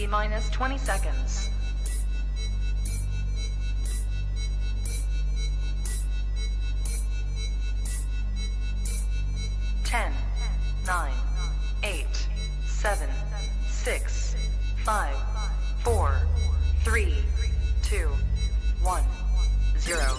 T-minus 20 seconds. 10, 9, 8, 7, 6, 5, 4, 3, 2, 1, 0.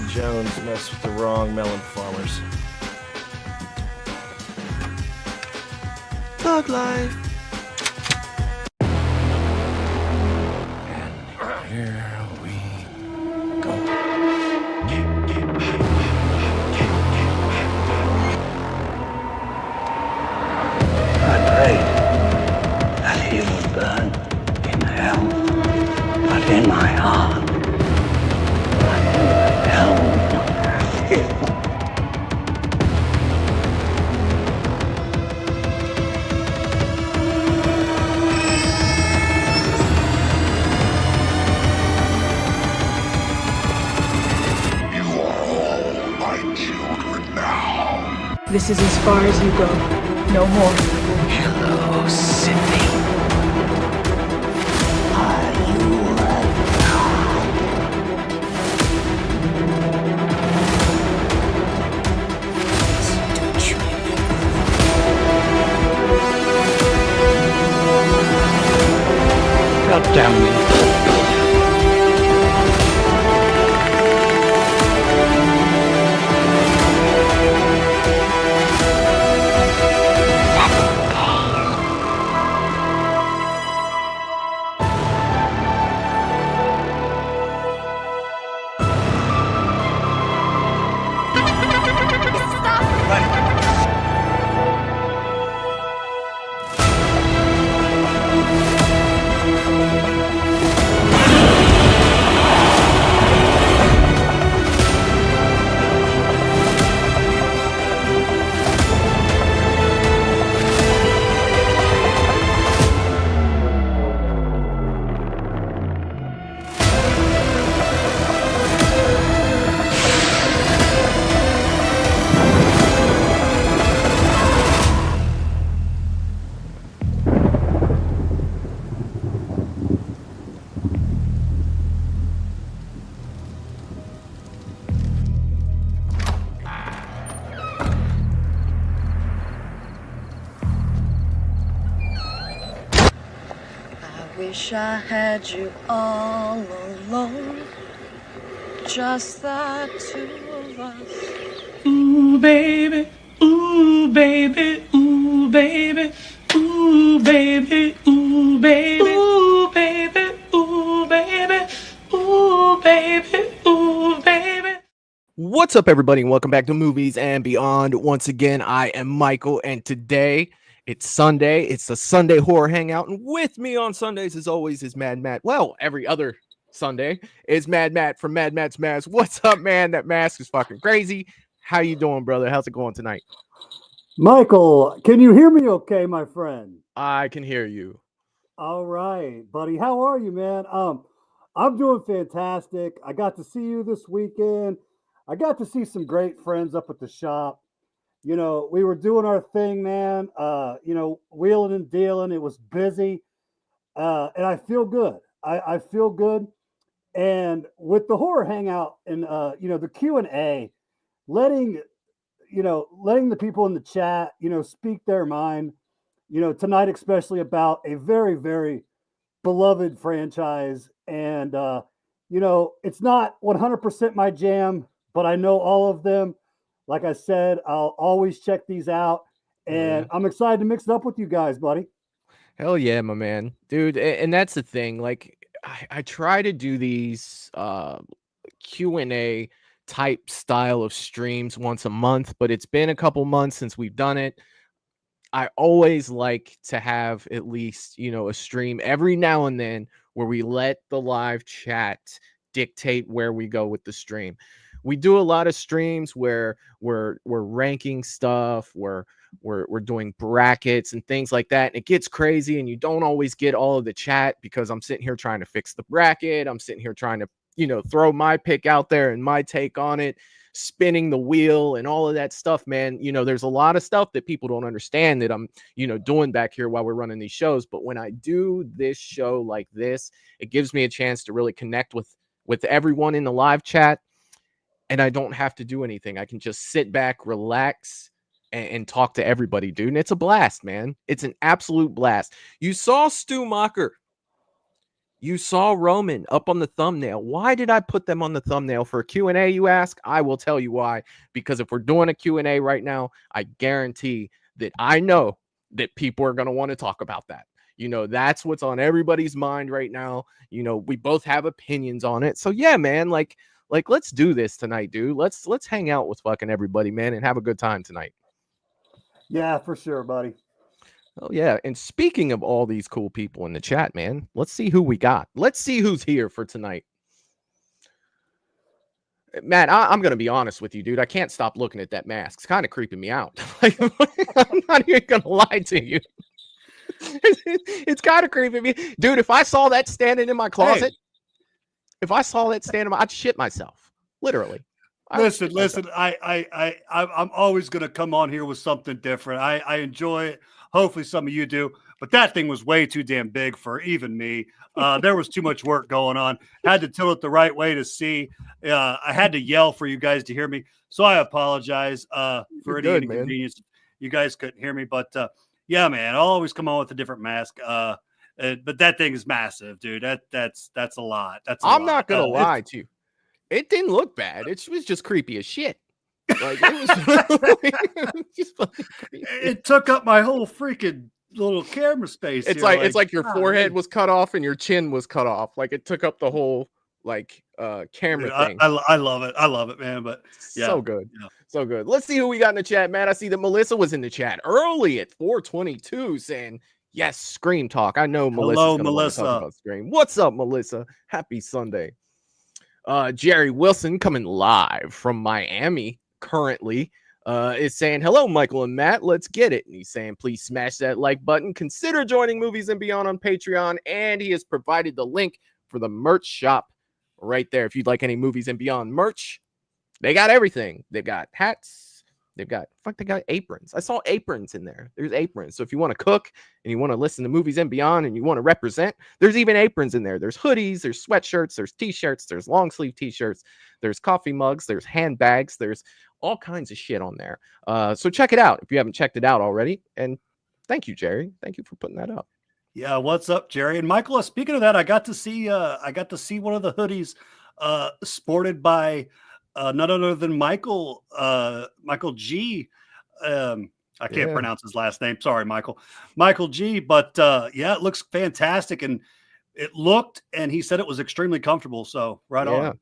Jones messed with the wrong melon farmers. Thug life. And here we go. I prayed that he would burn in hell, but in my heart. This is as far as you go. No more. Hello, Sydney. Are you God damn me. Wish I had you all alone, just the two of us. Ooh, baby, ooh, baby, ooh, baby, ooh, baby, ooh, baby, ooh, baby, ooh, baby, ooh, baby, ooh, baby. What's up, everybody, and welcome back to Movies and Beyond. Once again, I am Michael, and today it's Sunday. It's the Sunday Horror Hangout, and with me on Sundays, as always, is Mad Matt. Well, every other Sunday is Mad Matt from Mad Matt's Mask. What's up, man? That mask is fucking crazy. How you doing, brother? How's it going tonight? Michael, can you hear me okay, my friend? I can hear you. All right, buddy. How are you, man? I'm doing fantastic. I got to see you this weekend. I got to see some great friends up at the shop. You know, we were doing our thing, man. Wheeling and dealing. It was busy. And I feel good. I feel good. And with the horror hangout and the Q&A, letting the people in the chat, speak their mind, tonight, especially about a very, very beloved franchise. And, it's not 100% my jam, but I know all of them. Like I said, I'll always check these out. and Yeah. I'm excited to mix it up with you guys, buddy. Hell yeah, my man, dude. And that's the thing. Like, I try to do these Q&A type style of streams once a month, but it's been a couple months since we've done it. I always like to have at least, a stream every now and then where we let the live chat dictate where we go with the stream. We do a lot of streams where we're ranking stuff, we're doing brackets and things like that, and it gets crazy and you don't always get all of the chat because I'm sitting here trying to fix the bracket. I'm sitting here trying to, throw my pick out there and my take on it, spinning the wheel and all of that stuff, man. There's a lot of stuff that people don't understand that I'm, doing back here while we're running these shows. But when I do this show like this, it gives me a chance to really connect with everyone in the live chat, and I don't have to do anything. I can just sit back, relax, and talk to everybody, dude. And it's a blast, man. It's an absolute blast. You saw Stu Mocker. You saw Roman up on the thumbnail. Why did I put them on the thumbnail for a Q&A, you ask? I will tell you why. Because if we're doing a Q&A right now, I guarantee that I know that people are going to want to talk about that. That's what's on everybody's mind right now. We both have opinions on it. So yeah, man, like let's do this tonight, dude. Let's hang out with fucking everybody, man, and have a good time tonight. Yeah, for sure, buddy. Oh yeah, and speaking of all these cool people in the chat, man, let's see who we got. Let's see who's here for tonight. Matt, I'm gonna be honest with you, dude. I can't stop looking at that mask. It's kind of creeping me out. I'm not even gonna lie to you. It's kind of creeping me, dude. If I saw that standing in my closet, I'd shit myself, literally. Listen. I'm always gonna come on here with something different. I enjoy it. Hopefully some of you do, but that thing was way too damn big for even me. There was too much work going on. Had to tilt it the right way to see. I had to yell for you guys to hear me. So I apologize for any inconvenience. Man. You guys couldn't hear me, but yeah, man, I'll always come on with a different mask. But that thing is massive, dude. That's a lot. I'm not gonna lie to you. It didn't look bad. It was just creepy as shit. Like it was just fucking creepy. It took up my whole freaking little camera space. It's like your forehead was cut off and your chin was cut off. Like it took up the whole camera thing. I love it. I love it, man. But yeah, so good. Yeah. So good. Let's see who we got in the chat, man. I see that Melissa was in the chat early at 4:22 saying, yes, Scream Talk. I know Melissa's Hello, gonna Melissa. Talk about Scream. What's up, Melissa? Happy Sunday. Jerry Wilson coming live from Miami currently is saying, hello, Michael and Matt. Let's get it. And he's saying, please smash that like button. Consider joining Movies and Beyond on Patreon. And he has provided the link for the merch shop right there. If you'd like any Movies and Beyond merch, they got everything. They've got hats. They got aprons. I saw aprons in there. There's aprons. So if you want to cook and you want to listen to Movies and Beyond and you want to represent, there's even aprons in there. There's hoodies, there's sweatshirts, there's t-shirts, there's long sleeve t-shirts, there's coffee mugs, there's handbags, there's all kinds of shit on there. So check it out if you haven't checked it out already. And thank you, Jerry. Thank you for putting that up. Yeah, what's up, Jerry? And Michael, speaking of that, I got to see one of the hoodies sported by none other than Michael G. I can't pronounce his last name. Sorry, Michael G. But yeah, it looks fantastic, and he said it was extremely comfortable. So right on.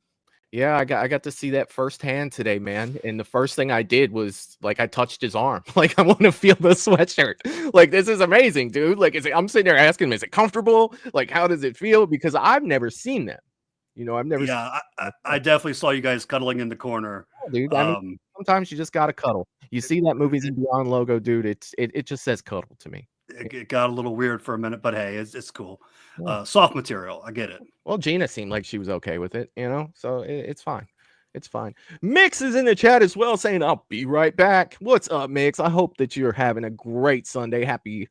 Yeah, I got to see that firsthand today, man. And the first thing I did was I touched his arm. I want to feel the sweatshirt. This is amazing, dude. I'm sitting there asking him, is it comfortable? How does it feel? Because I've never seen them. I've never. Yeah, I definitely saw you guys cuddling in the corner, dude. Sometimes you just gotta cuddle. You see that Movies and Beyond logo, dude? It just says cuddle to me. It got a little weird for a minute, but hey, it's cool. Soft material, I get it. Well, Gina seemed like she was okay with it, so it's fine. It's fine. Mix is in the chat as well, saying I'll be right back. What's up, Mix? I hope that you're having a great Sunday. Happy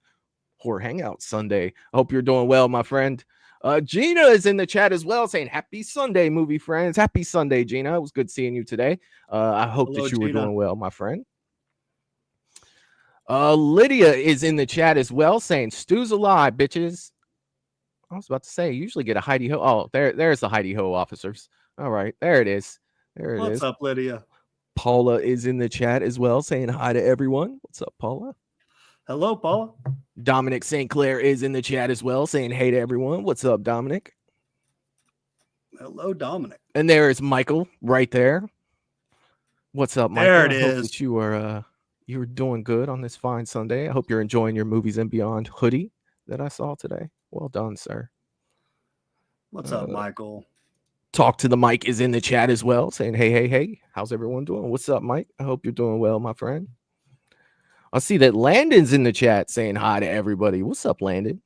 Horror Hangout Sunday. I hope you're doing well, my friend. Gina is in the chat as well, saying happy Sunday, movie friends. Happy Sunday, Gina. It was good seeing you today. I hope that you were doing well, my friend. Lydia is in the chat as well, saying Stu's alive, bitches. I was about to say, you usually get a Heidi Ho. Oh, there's the Heidi Ho officers. All right, there it is. What's up, Lydia? Paula is in the chat as well, saying hi to everyone. What's up, Paula? Hello, Paula. Dominic St. Clair is in the chat as well, saying hey to everyone. What's up, Dominic? Hello, Dominic. And there is Michael right there. What's up, Michael? There it I hope is. that you are doing good on this fine Sunday. I hope you're enjoying your Movies and Beyond hoodie that I saw today. Well done, sir. What's up, Michael? Talk to the Mike is in the chat as well, saying hey. How's everyone doing? What's up, Mike? I hope you're doing well, my friend. I see that Landon's in the chat saying hi to everybody. What's up, Landon?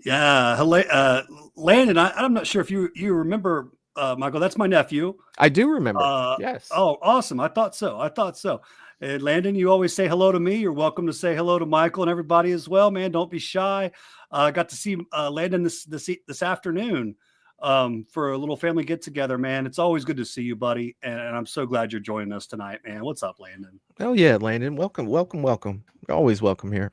Yeah, hello, Landon. I'm not sure if you remember, Michael. That's my nephew. I do remember. Yes. Oh, awesome. I thought so. And Landon, you always say hello to me. You're welcome to say hello to Michael and everybody as well, man. Don't be shy. I got to see Landon this afternoon for a little family get together, man. It's always good to see you, buddy. And I'm so glad you're joining us tonight, man. What's up, Landon? Oh yeah, Landon. Welcome. You're always welcome here.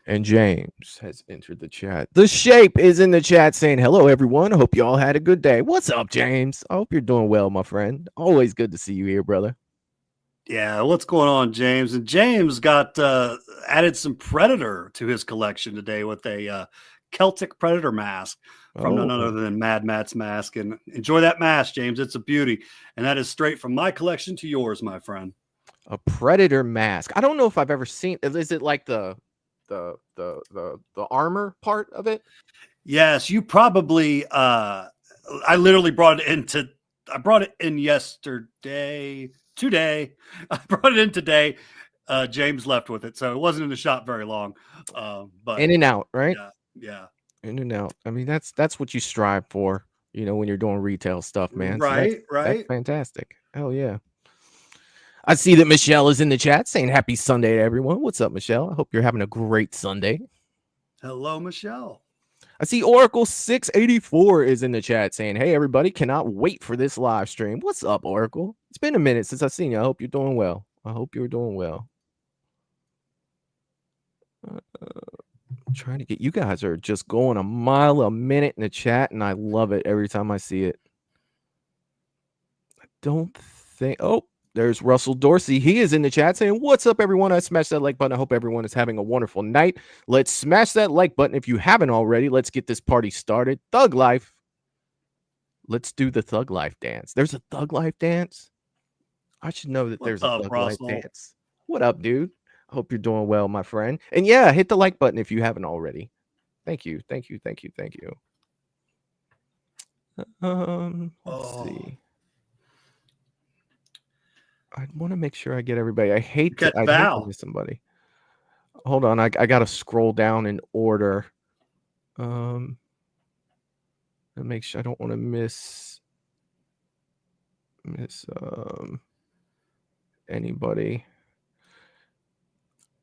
And James has entered the chat. The Shape is in the chat saying hello, everyone. I hope you all had a good day. What's up, James? I hope you're doing well, my friend. Always good to see you here, brother. Yeah, what's going on, James? And James got added some Predator to his collection today with a Celtic Predator mask from none other than Mad Matt's mask. And enjoy that mask, James. It's a beauty. And that is straight from my collection to yours, my friend. A Predator mask. I don't know if I've ever seen. Is it like the armor part of it? Yes, you probably. I literally brought it in yesterday. Today, I brought it in today. James left with it, so it wasn't in the shop very long. But in and out, right? Yeah. In and out. I mean, that's what you strive for, when you're doing retail stuff, man. Right, so that's fantastic. Hell yeah. I see that Michelle is in the chat saying happy Sunday to everyone. What's up, Michelle? I hope you're having a great Sunday. Hello, Michelle. I see Oracle 684 is in the chat saying, hey, everybody, cannot wait for this live stream. What's up, Oracle? It's been a minute since I've seen you. I hope you're doing well. I'm trying to get you guys are just going a mile a minute in the chat, and I love it every time I see it. I don't think. Oh, there's Russell Dorsey. He is in the chat saying, what's up, everyone? I smashed that like button. I hope everyone is having a wonderful night. Let's smash that like button if you haven't already. Let's get this party started. Thug Life. Let's do the Thug Life dance. There's a Thug Life dance. I should know that there's a Thug Life dance. What up, dude? I hope you're doing well, my friend. And yeah, hit the like button if you haven't already. Thank you. Let's see. I want to make sure I get everybody. I hate to miss somebody. Hold on, I got to scroll down in order. And make sure I don't want to miss anybody.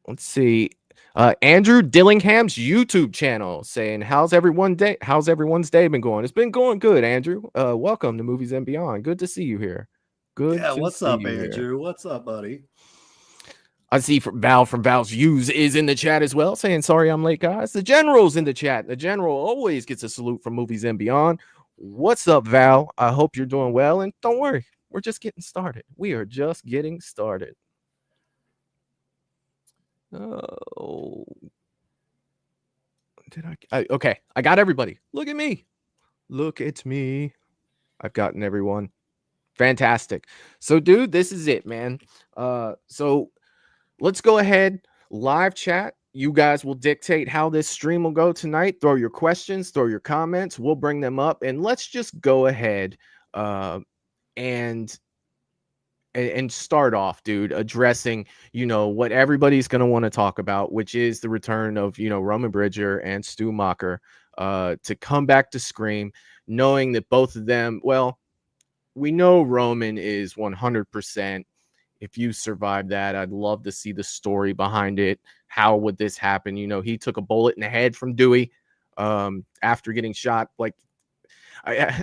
Let's see. Andrew Dillingham's YouTube channel saying, how's everyone's day been going? It's been going good, Andrew. Welcome to Movies and Beyond. Good to see you here. Good. Yeah, what's up, Andrew? What's up, buddy? I see Val from Val's Views is in the chat as well, saying, sorry I'm late, guys. The General's in the chat. The General always gets a salute from Movies and Beyond. What's up, Val? I hope you're doing well. And don't worry, we're just getting started. We are just getting started. Oh. Okay, I got everybody. Look at me. Look at me. I've gotten everyone. Fantastic. So, dude, this is it, man. So let's go ahead. Live chat. You guys will dictate how this stream will go tonight. Throw your questions, throw your comments. We'll bring them up. And let's just go ahead and start off, dude, addressing, what everybody's going to want to talk about, which is the return of, Roman Bridger and Stu Macher to come back to Scream, knowing that both of them, well, we know Roman is 100%. If you survive that, I'd love to see the story behind it. How would this happen? He took a bullet in the head from Dewey after getting shot. Like,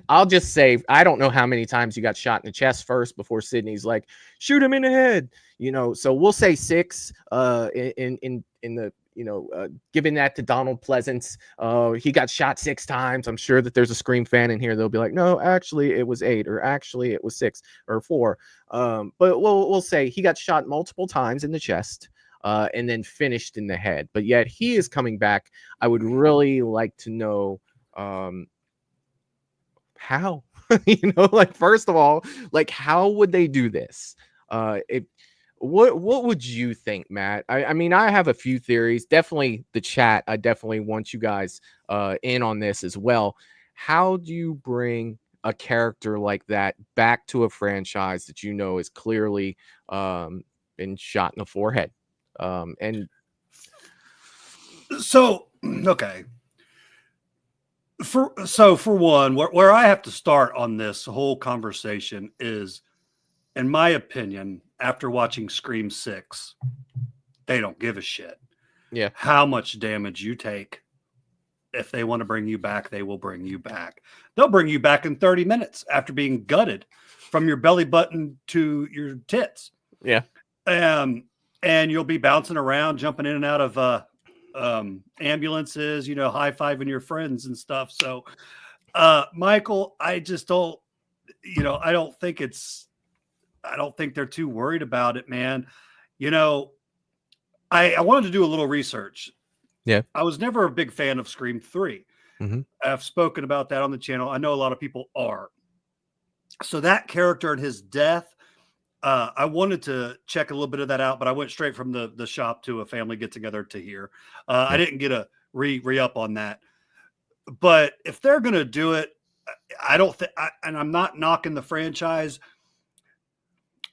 I'll just say, I don't know how many times he got shot in the chest first before Sidney's like, shoot him in the head. So we'll say 6 in the, giving that to Donald Pleasance. He got shot 6 times. I'm sure that there's a Scream fan in here. They'll be like, no, actually it was 8, or actually it was 6 or 4. But we'll say he got shot multiple times in the chest. and then finished in the head. But yet he is coming back. I would really like to know how. Like, first of all, like, how would they do this? What would you think, Matt? I mean, I have a few theories. Definitely the chat. I definitely want you guys in on this as well. How do you bring a character like that back to a franchise that is clearly been shot in the forehead? And so, okay. For one, where I have to start on this whole conversation is, in my opinion, after watching Scream 6, they don't give a shit. Yeah. How much damage you take. If they want to bring you back, they will bring you back. They'll bring you back in 30 minutes after being gutted from your belly button to your tits. Yeah. And you'll be bouncing around, jumping in and out of ambulances, high-fiving your friends and stuff. So, Michael, I just don't, I don't think they're too worried about it, man. I wanted to do a little research. Yeah. I was never a big fan of Scream 3. Mm-hmm. I've spoken about that on the channel. I know a lot of people are. So that character and his death, I wanted to check a little bit of that out, but I went straight from the shop to a family get together to here. I didn't get a re-up on that. But if they're going to do it, I don't think, and I'm not knocking the franchise.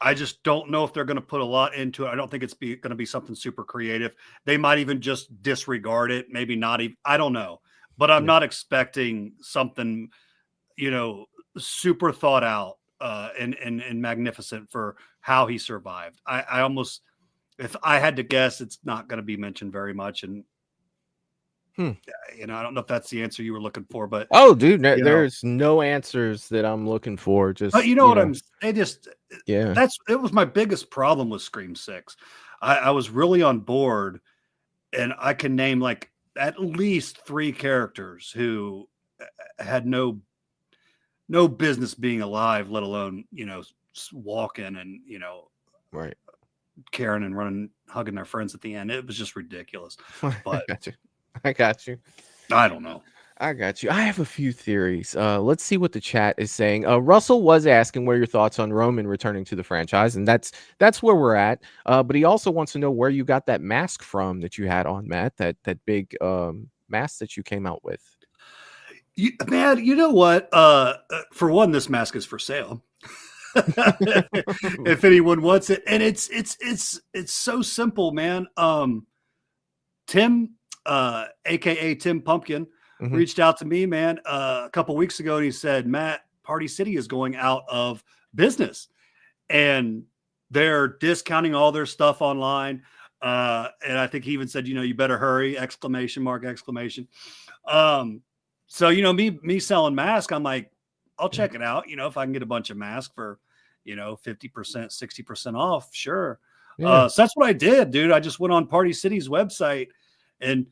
I just don't know if they're going to put a lot into it. I don't think it's going to be something super creative. They might even just disregard it. Maybe not even, I don't know, but I'm not expecting something, super thought out and magnificent for how he survived. I almost, if I had to guess, it's not going to be mentioned very much. And I don't know if that's the answer you were looking for, but dude, there's no answers that I'm looking for. Just, but what I'm saying, it was my biggest problem with Scream 6. I was really on board, and I can name like at least 3 characters who had no business being alive, let alone, walking and, right, caring and running, hugging their friends at the end. It was just ridiculous. But I got you. I don't know. I got you. I have a few theories. Let's see what the chat is saying. Russell was asking what are your thoughts on Roman returning to the franchise, and that's where we're at. But he also wants to know where you got that mask from that you had on, Matt. That big mask that you came out with. Man, you know what? For one, this mask is for sale. If anyone wants it, and it's so simple, man. Tim, aka Tim Pumpkin, reached out to me, man, a couple weeks ago, and he said, Matt, Party City is going out of business, and they're discounting all their stuff online. And I think he even said, you better hurry! ! So, me selling masks, I'm like, I'll check it out. If I can get a bunch of masks for, 50%, 60% off, sure. So that's what I did, dude. I just went on Party City's website and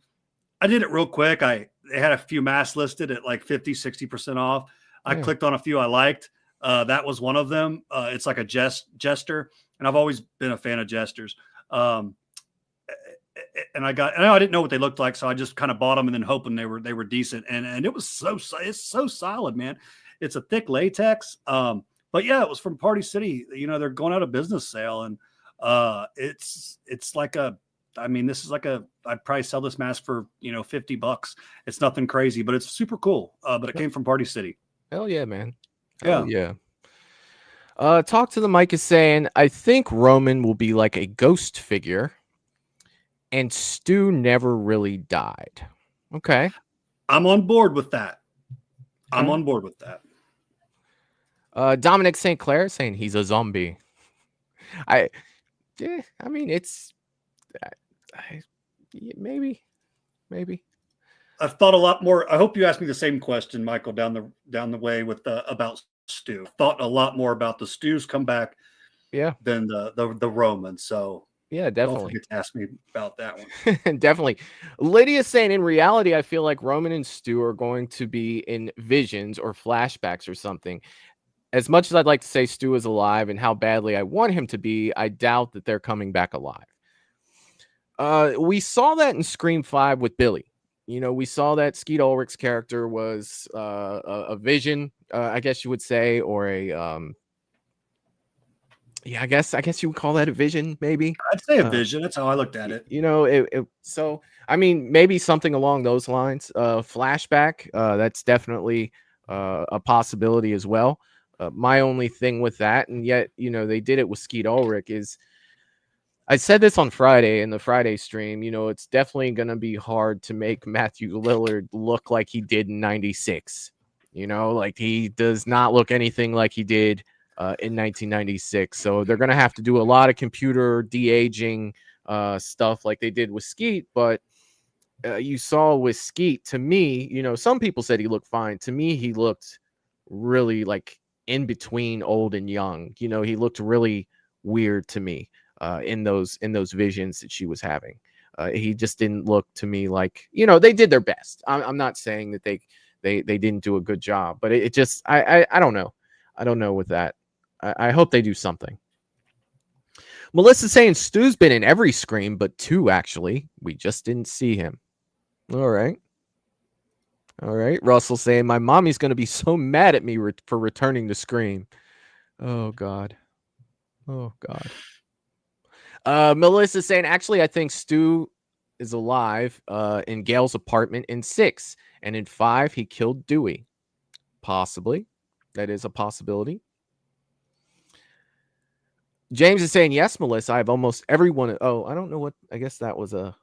I did it real quick. They had a few masks listed at like 50, 60% off. I clicked on a few I liked. That was one of them. It's like a jester. And I've always been a fan of jesters. And I didn't know what they looked like, so I just kind of bought them and then hoping they were decent. And it's so solid, man. It's a thick latex. But yeah, it was from Party City. They're going out of business sale, and it's like this is like I'd probably sell this mask for $50. It's nothing crazy, but it's super cool. But it came from Party City. Hell yeah, man. Hell yeah. Talk to the mic is saying, I think Roman will be like a ghost figure. And Stu never really died. Okay. I'm on board with that. Dominic St. Clair saying he's a zombie. It's maybe. I've thought a lot more. I hope you asked me the same question, Michael, down the way with about Stu. Thought a lot more about the Stu's comeback than the Roman. So yeah, definitely. Don't forget to ask me about that one. Definitely. Lydia's saying, in reality, I feel like Roman and Stu are going to be in visions or flashbacks or something. As much as I'd like to say Stu is alive and how badly I want him to be, I doubt that they're coming back alive. We saw that in Scream 5 with Billy. You know, we saw that Skeet Ulrich's character was a vision, I guess you would say, or a yeah, I guess you would call that a vision, maybe. I'd say a vision. That's how I looked at it. You know, so I mean, maybe something along those lines. Flashback, that's definitely a possibility as well. My only thing with that, and yet, you know, they did it with Skeet Ulrich, is I said this on Friday in the Friday stream. You know, it's definitely going to be hard to make Matthew Lillard look like he did in '96. You know, like he does not look anything like he did in 1996. So they're going to have to do a lot of computer de-aging stuff like they did with Skeet. But you saw with Skeet, to me, you know, some people said he looked fine. To me, he looked really like in between old and young. You know, he looked really weird to me in those visions that she was having. He just didn't look to me like, you know, they did their best. I'm not saying that they didn't do a good job, but it just I don't know. I don't know with that. I hope they do something. Melissa's saying Stu's been in every Scream but 2, actually. We just didn't see him. All right. Russell saying my mommy's going to be so mad at me for returning to Scream. Oh God. Melissa saying actually I think Stu is alive in Gail's apartment in 6, and in 5 he killed Dewey. Possibly. That is a possibility. James is saying yes, Melissa. I have almost everyone. Oh, I don't know what. I guess that was a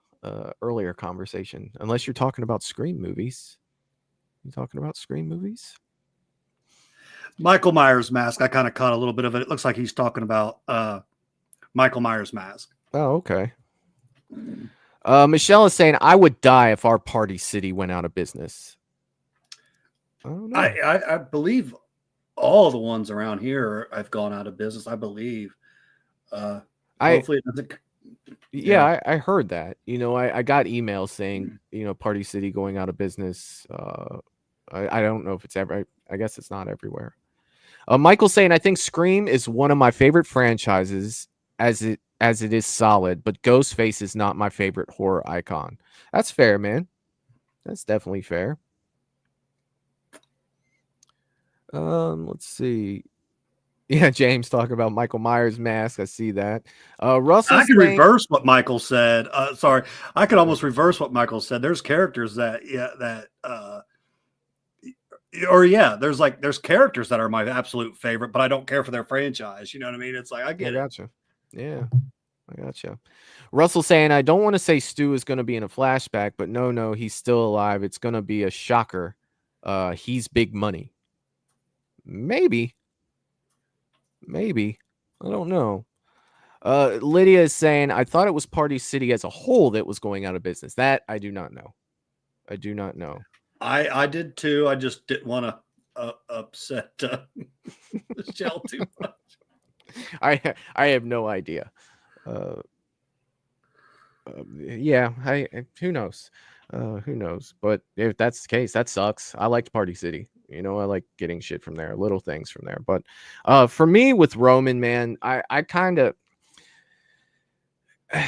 earlier conversation. Unless you're talking about Scream movies. You talking about Scream movies? Michael Myers mask. I kind of caught a little bit of it. It looks like he's talking about Michael Myers mask. Oh, okay. Michelle is saying I would die if our Party City went out of business. I don't know. I believe all the ones around here have gone out of business. I believe. Hopefully it doesn't. Yeah, I heard that. You know, I got emails saying, you know, Party City going out of business. I don't know if it's ever. I guess it's not everywhere. Michael saying I think Scream is one of my favorite franchises as it is solid, but Ghostface is not my favorite horror icon. That's fair, man. That's definitely fair. Let's see. Yeah, James talking about Michael Myers mask. I see that. Russell, I can reverse what Michael said. Sorry, I could almost reverse what Michael said. There's characters there's characters that are my absolute favorite, but I don't care for their franchise. You know what I mean? It's like I get it. Gotcha. Yeah, I gotcha. Russell saying I don't want to say Stu is going to be in a flashback, but no, he's still alive. It's going to be a shocker. He's big money. Maybe. I don't know. Lydia is saying I thought it was Party City as a whole that was going out of business. That I do not know. I did too. I just didn't want to upset Michelle too much. I have no idea. Yeah, who knows? Who knows? But if that's the case, that sucks. I liked Party City. You know, I like getting shit from there, little things from there. But for me with Roman, man, I kind of,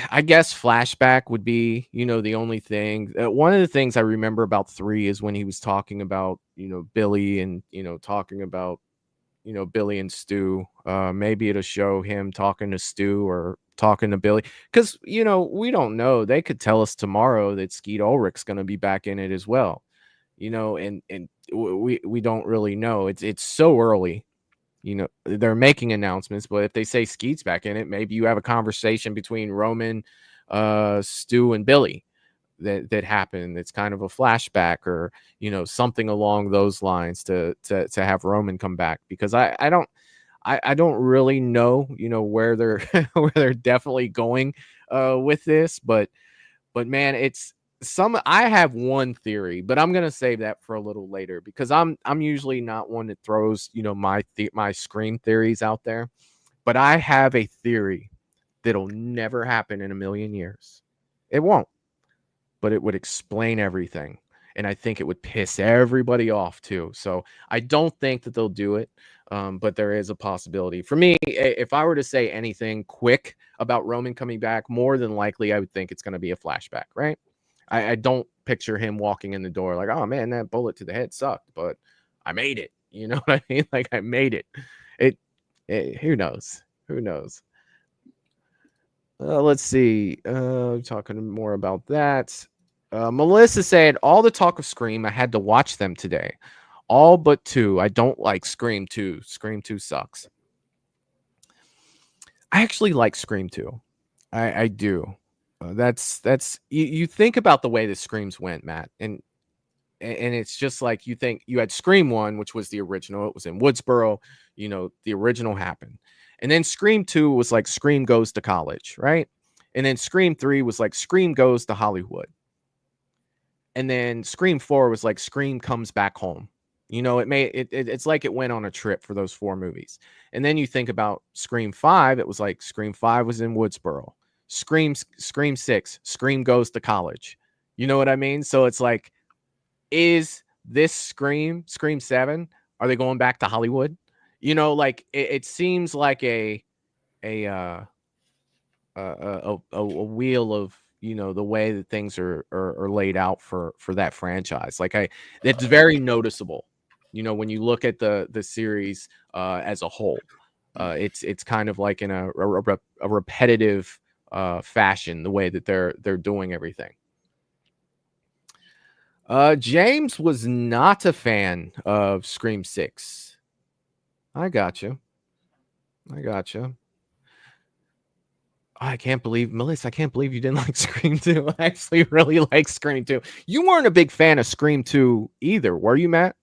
I guess flashback would be, you know, the only thing. One of the things I remember about 3 is when he was talking about, you know, Billy and, you know, talking about, you know, Billy and Stu. Maybe it'll show him talking to Stu or talking to Billy. Because, you know, we don't know. They could tell us tomorrow that Skeet Ulrich's going to be back in it as well. You know, and we don't really know. It's so early. You know, they're making announcements, but if they say Skeet's back in it, maybe you have a conversation between Roman, Stu, and Billy that happened. It's kind of a flashback or, you know, something along those lines to have Roman come back, because I don't really know, you know, where they're where they're definitely going with this, but man, it's I have one theory, but I'm gonna save that for a little later, because I'm usually not one that throws, you know, my Scream theories out there, but I have a theory that'll never happen in a million years. It won't, but it would explain everything, and I think it would piss everybody off too. So I don't think that they'll do it. But there is a possibility. For me, if I were to say anything quick about Roman coming back, more than likely, I would think it's going to be a flashback, right? I don't picture him walking in the door like, oh man, that bullet to the head sucked, but I made it. You know what I mean? Like I made it. Who knows? Who knows? Let's see. Talking more about that. Melissa said, all the talk of Scream, I had to watch them today. All but 2. I don't like Scream 2. Scream 2 sucks. I actually like Scream 2. I do. That's you think about the way the Screams went, Matt, and it's just like you think you had Scream 1, which was the original. It was in Woodsboro. You know, the original happened. And then Scream 2 was like Scream Goes to College, right? And then Scream 3 was like Scream Goes to Hollywood. And then Scream 4 was like Scream Comes Back Home. You know, it's like it went on a trip for those 4 movies. And then you think about Scream 5, it was like Scream 5 was in Woodsboro. Scream 6, Scream Goes to College. You know what I mean? So it's like, is this Scream 7, are they going back to Hollywood? You know, like it seems like a wheel of, you know, the way that things are laid out for that franchise. Like it's very noticeable, you know, when you look at the series as a whole. It's kind of like in a repetitive fashion, the way that they're doing everything. James was not a fan of Scream 6. I got you. I can't believe, Melissa, I can't believe you didn't like Scream 2. I actually really like Scream 2. You weren't a big fan of Scream 2 either, were you, Matt?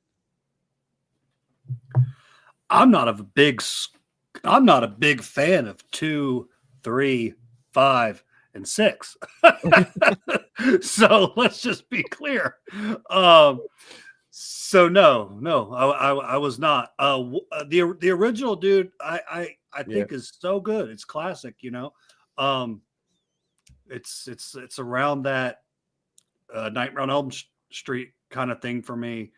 I'm not a big fan of 2, 3, 5, and 6. So let's just be clear. So no, I was not. The original, dude, I think is so good. It's classic, you know. It's around that Nightmare on Elm Street kind of thing for me.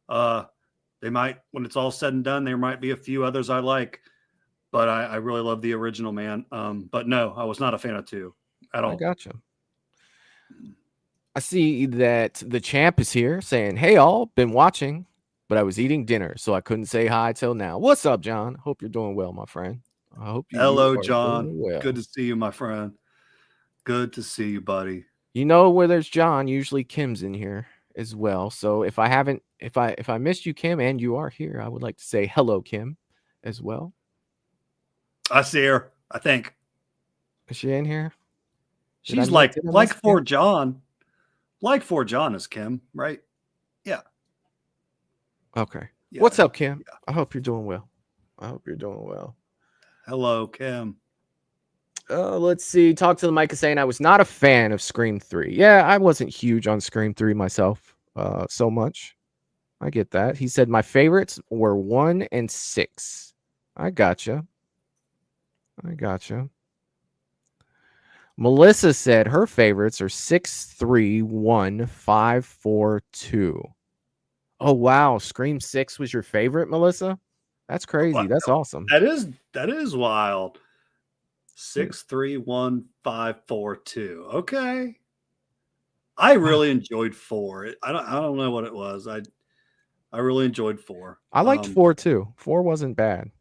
They might, when it's all said and done, there might be a few others I like, but I really love the original, man. But no, I was not a fan of 2 at all. I gotcha. I see that the champ is here saying, hey, all, been watching, but I was eating dinner, so I couldn't say hi till now. What's up, John? Hope you're doing well, my friend. I hope you Hello, are John. doing well. Good to see you, my friend. Good to see you, buddy. You know, where there's John, usually Kim's in here as well. So if I missed you, Kim, and you are here, I would like to say hello, Kim, as well. I see her, I think. Is she in here? She's like for John. Like for John is Kim, right? Yeah. Okay. Yeah. What's up, Kim? Yeah. I hope you're doing well. Hello, Kim. Let's see. Talk to the mic is saying I was not a fan of Scream 3. Yeah, I wasn't huge on Scream 3 myself so much. I get that. He said my favorites were 1 and 6. I gotcha. Melissa said her favorites are 6, 3, 1, 5, 4, 2. Oh, wow. Scream 6 was your favorite, Melissa? That's crazy. Wow. That's awesome. That is wild. 6, 3, 1, 5, 4, 2. Okay. I really enjoyed 4. I don't know what it was. I really enjoyed 4. I liked 4 too. 4 wasn't bad.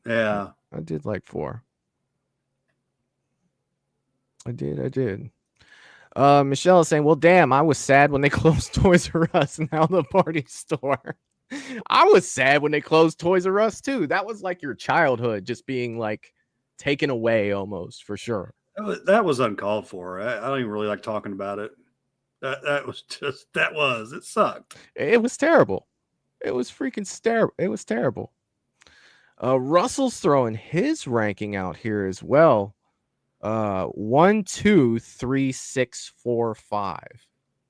Yeah. I did like 4. I did. Michelle is saying, well, damn, I was sad when they closed Toys R Us, now the party store. I was sad when they closed Toys R Us too. That was like your childhood just being like taken away almost, for sure. That was uncalled for. I don't even really like talking about it. It sucked. It was terrible. It was freaking terrible. It was terrible. Russell's throwing his ranking out here as well. 1, 2, 3, 6, 4, 5.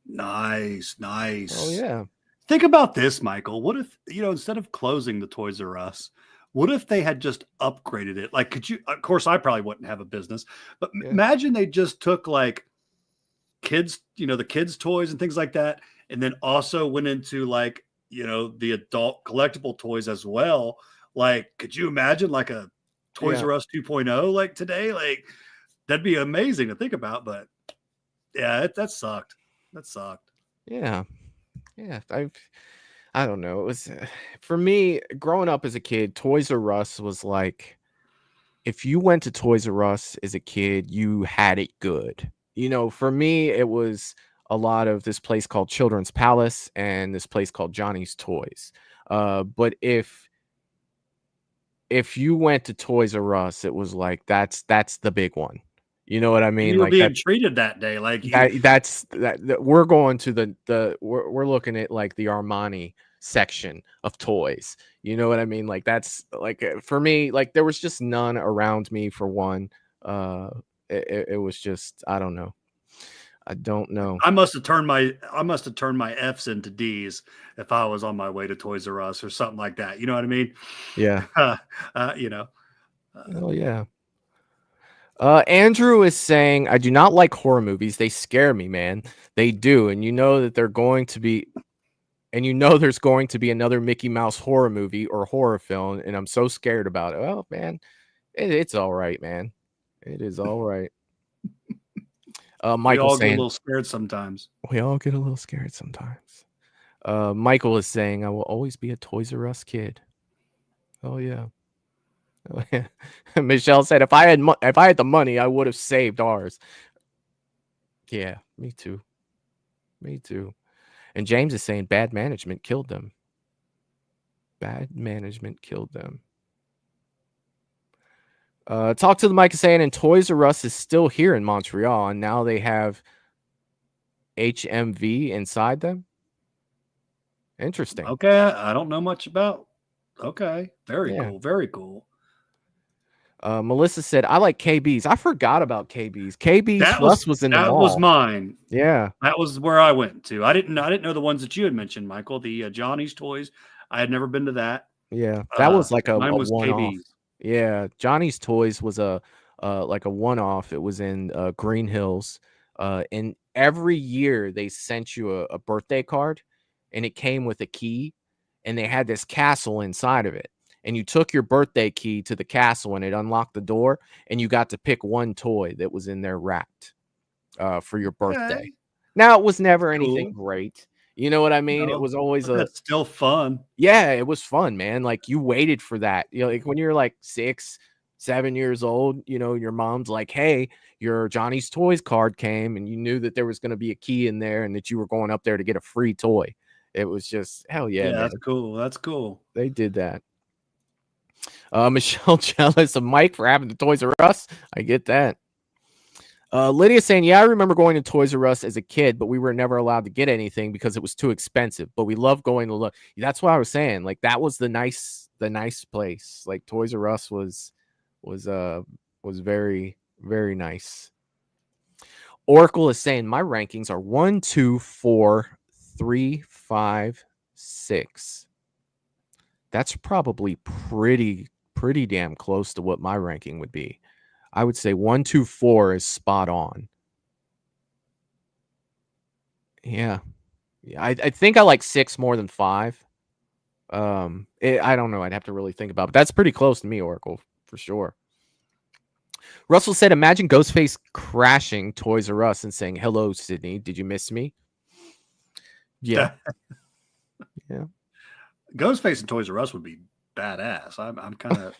Nice. Oh yeah. Think about this, Michael. What if, instead of closing the Toys R Us, what if they had just upgraded it? Like, could you, of course, I probably wouldn't have a business, but imagine they just took like kids, the kids' toys and things like that, and then also went into like, the adult collectible toys as well. Like, could you imagine like a Toys Yeah. R Us 2.0 like today? Like, that'd be amazing to think about. But yeah, that sucked. That sucked. Yeah. I don't know. It was for me growing up as a kid. Toys R Us was like, if you went to Toys R Us as a kid, you had it good. For me, it was a lot of this place called Children's Palace and this place called Johnny's Toys. But if you went to Toys R Us, it was like that's the big one. You know what I And mean? you were Like being treated that day. Like, we're going to we're looking at like the Armani section of toys. You know what I mean? Like that's like for me, like there was just none around me for one. It was just I don't know. I don't know. I must have turned my F's into D's if I was on my way to Toys R Us or something like that. You know what I mean? Yeah. You know. Oh yeah. Andrew is saying, I do not like horror movies. They scare me, man. They do. And you know that there's going to be another Mickey Mouse horror movie or horror film. And I'm so scared about it. Well, man, it's all right, man. It is all right. We Michael all get a saying, little scared sometimes. we all get a little scared sometimes. Michael is saying, I will always be a Toys R Us kid. Oh, yeah. Oh, yeah. Michelle said, if I had the money, I would have saved ours. Yeah, me too. Me too. And James is saying bad management killed them. Bad management killed them. Talk to the mic is saying, and Toys R Us is still here in Montreal, and now they have HMV inside them. Interesting. Okay, I don't know much about. Okay, very Yeah. cool. Very cool. Melissa said, I like KB's. I forgot about KB's. KB's Russ was in the mall. That was mine. Yeah. That was where I went to. I didn't know the ones that you had mentioned, Michael. The Johnny's Toys. I had never been to that. Yeah. That was like a mine was one-off. KB's. Yeah. Johnny's Toys was like a one-off. It was in Green Hills. And every year they sent you a birthday card, and it came with a key, and they had this castle inside of it. And you took your birthday key to the castle, and it unlocked the door, and you got to pick one toy that was in there wrapped for your birthday. Okay. Now, it was never anything great. You know what I mean? No, it was always that's still fun. Yeah, it was fun, man. Like you waited for that. Like when you're like 6, 7 years old, your mom's like, hey, your Johnny's Toys card came, and you knew that there was going to be a key in there and that you were going up there to get a free toy. It was just hell yeah, man. That's cool. That's cool. They did that. Michelle jealous of Mike for having the Toys R Us. I get that. Lydia saying, yeah, I remember going to Toys R Us as a kid, but we were never allowed to get anything because it was too expensive. But we loved going to look. That's what I was saying. Like that was the nice place. Like Toys R Us was very, very nice. Oracle is saying my rankings are 1, 2, 4, 3, 5, 6. That's probably pretty damn close to what my ranking would be. I would say 1, 2, 4 is spot on. Yeah. I think I like 6 more than 5. I don't know. I'd have to really think about it. But that's pretty close to me, Oracle, for sure. Russell said, imagine Ghostface crashing Toys R Us and saying, hello, Sydney. Did you miss me? Yeah. Yeah. Ghostface and Toys R Us would be badass. I'm kind of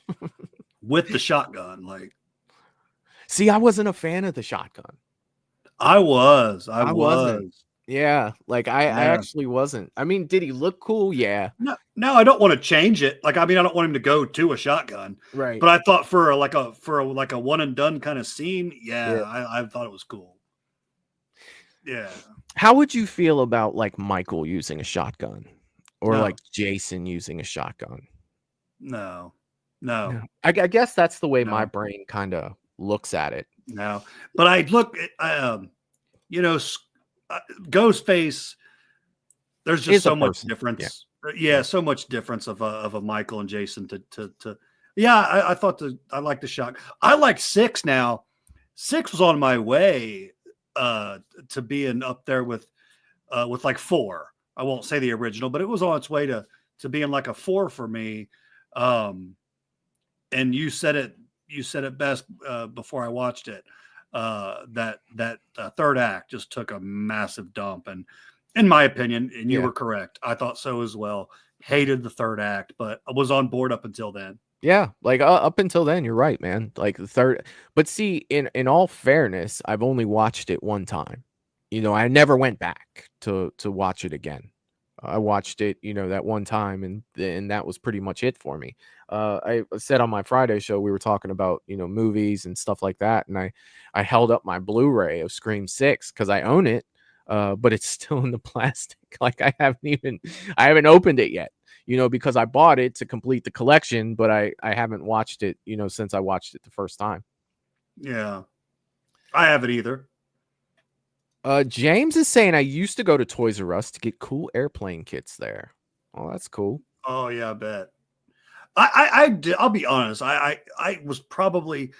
with the shotgun. Like, see, I wasn't a fan of the shotgun. I was. Yeah, like I actually wasn't. I mean, did he look cool? Yeah. No, I don't want to change it. Like, I mean, I don't want him to go to a shotgun. Right. But I thought for a one and done kind of scene, yeah. I thought it was cool. Yeah. How would you feel about like Michael using a shotgun, or like Jason using a shotgun? No. I guess that's the way my brain kind of looks at it. No, but I look at, Ghostface. There's just so much difference. Yeah, so much difference of a Michael and Jason to. Yeah, I thought I like the shock. I like 6 now. 6 was on my way to being up there with like 4. I won't say the original, but it was on its way to being like a 4 for me. And you said it best before I watched it. That third act just took a massive dump, and in my opinion, and you were correct, I thought so as well. Hated the third act, but I was on board up until then. Yeah, like up until then, you're right, man. Like the third, but see, in all fairness, I've only watched it one time. I never went back to watch it again. I watched it, that one time, and that was pretty much it for me. I said on my Friday show we were talking about movies and stuff like that, and I held up my Blu-ray of Scream 6 because I own it, but it's still in the plastic. Like I haven't opened it yet. Because I bought it to complete the collection, but I haven't watched it, since I watched it the first time. Yeah, I haven't either. James is saying I used to go to Toys R Us to get cool airplane kits there. Oh, that's cool. Oh yeah, I bet. I'll be honest. I was probably,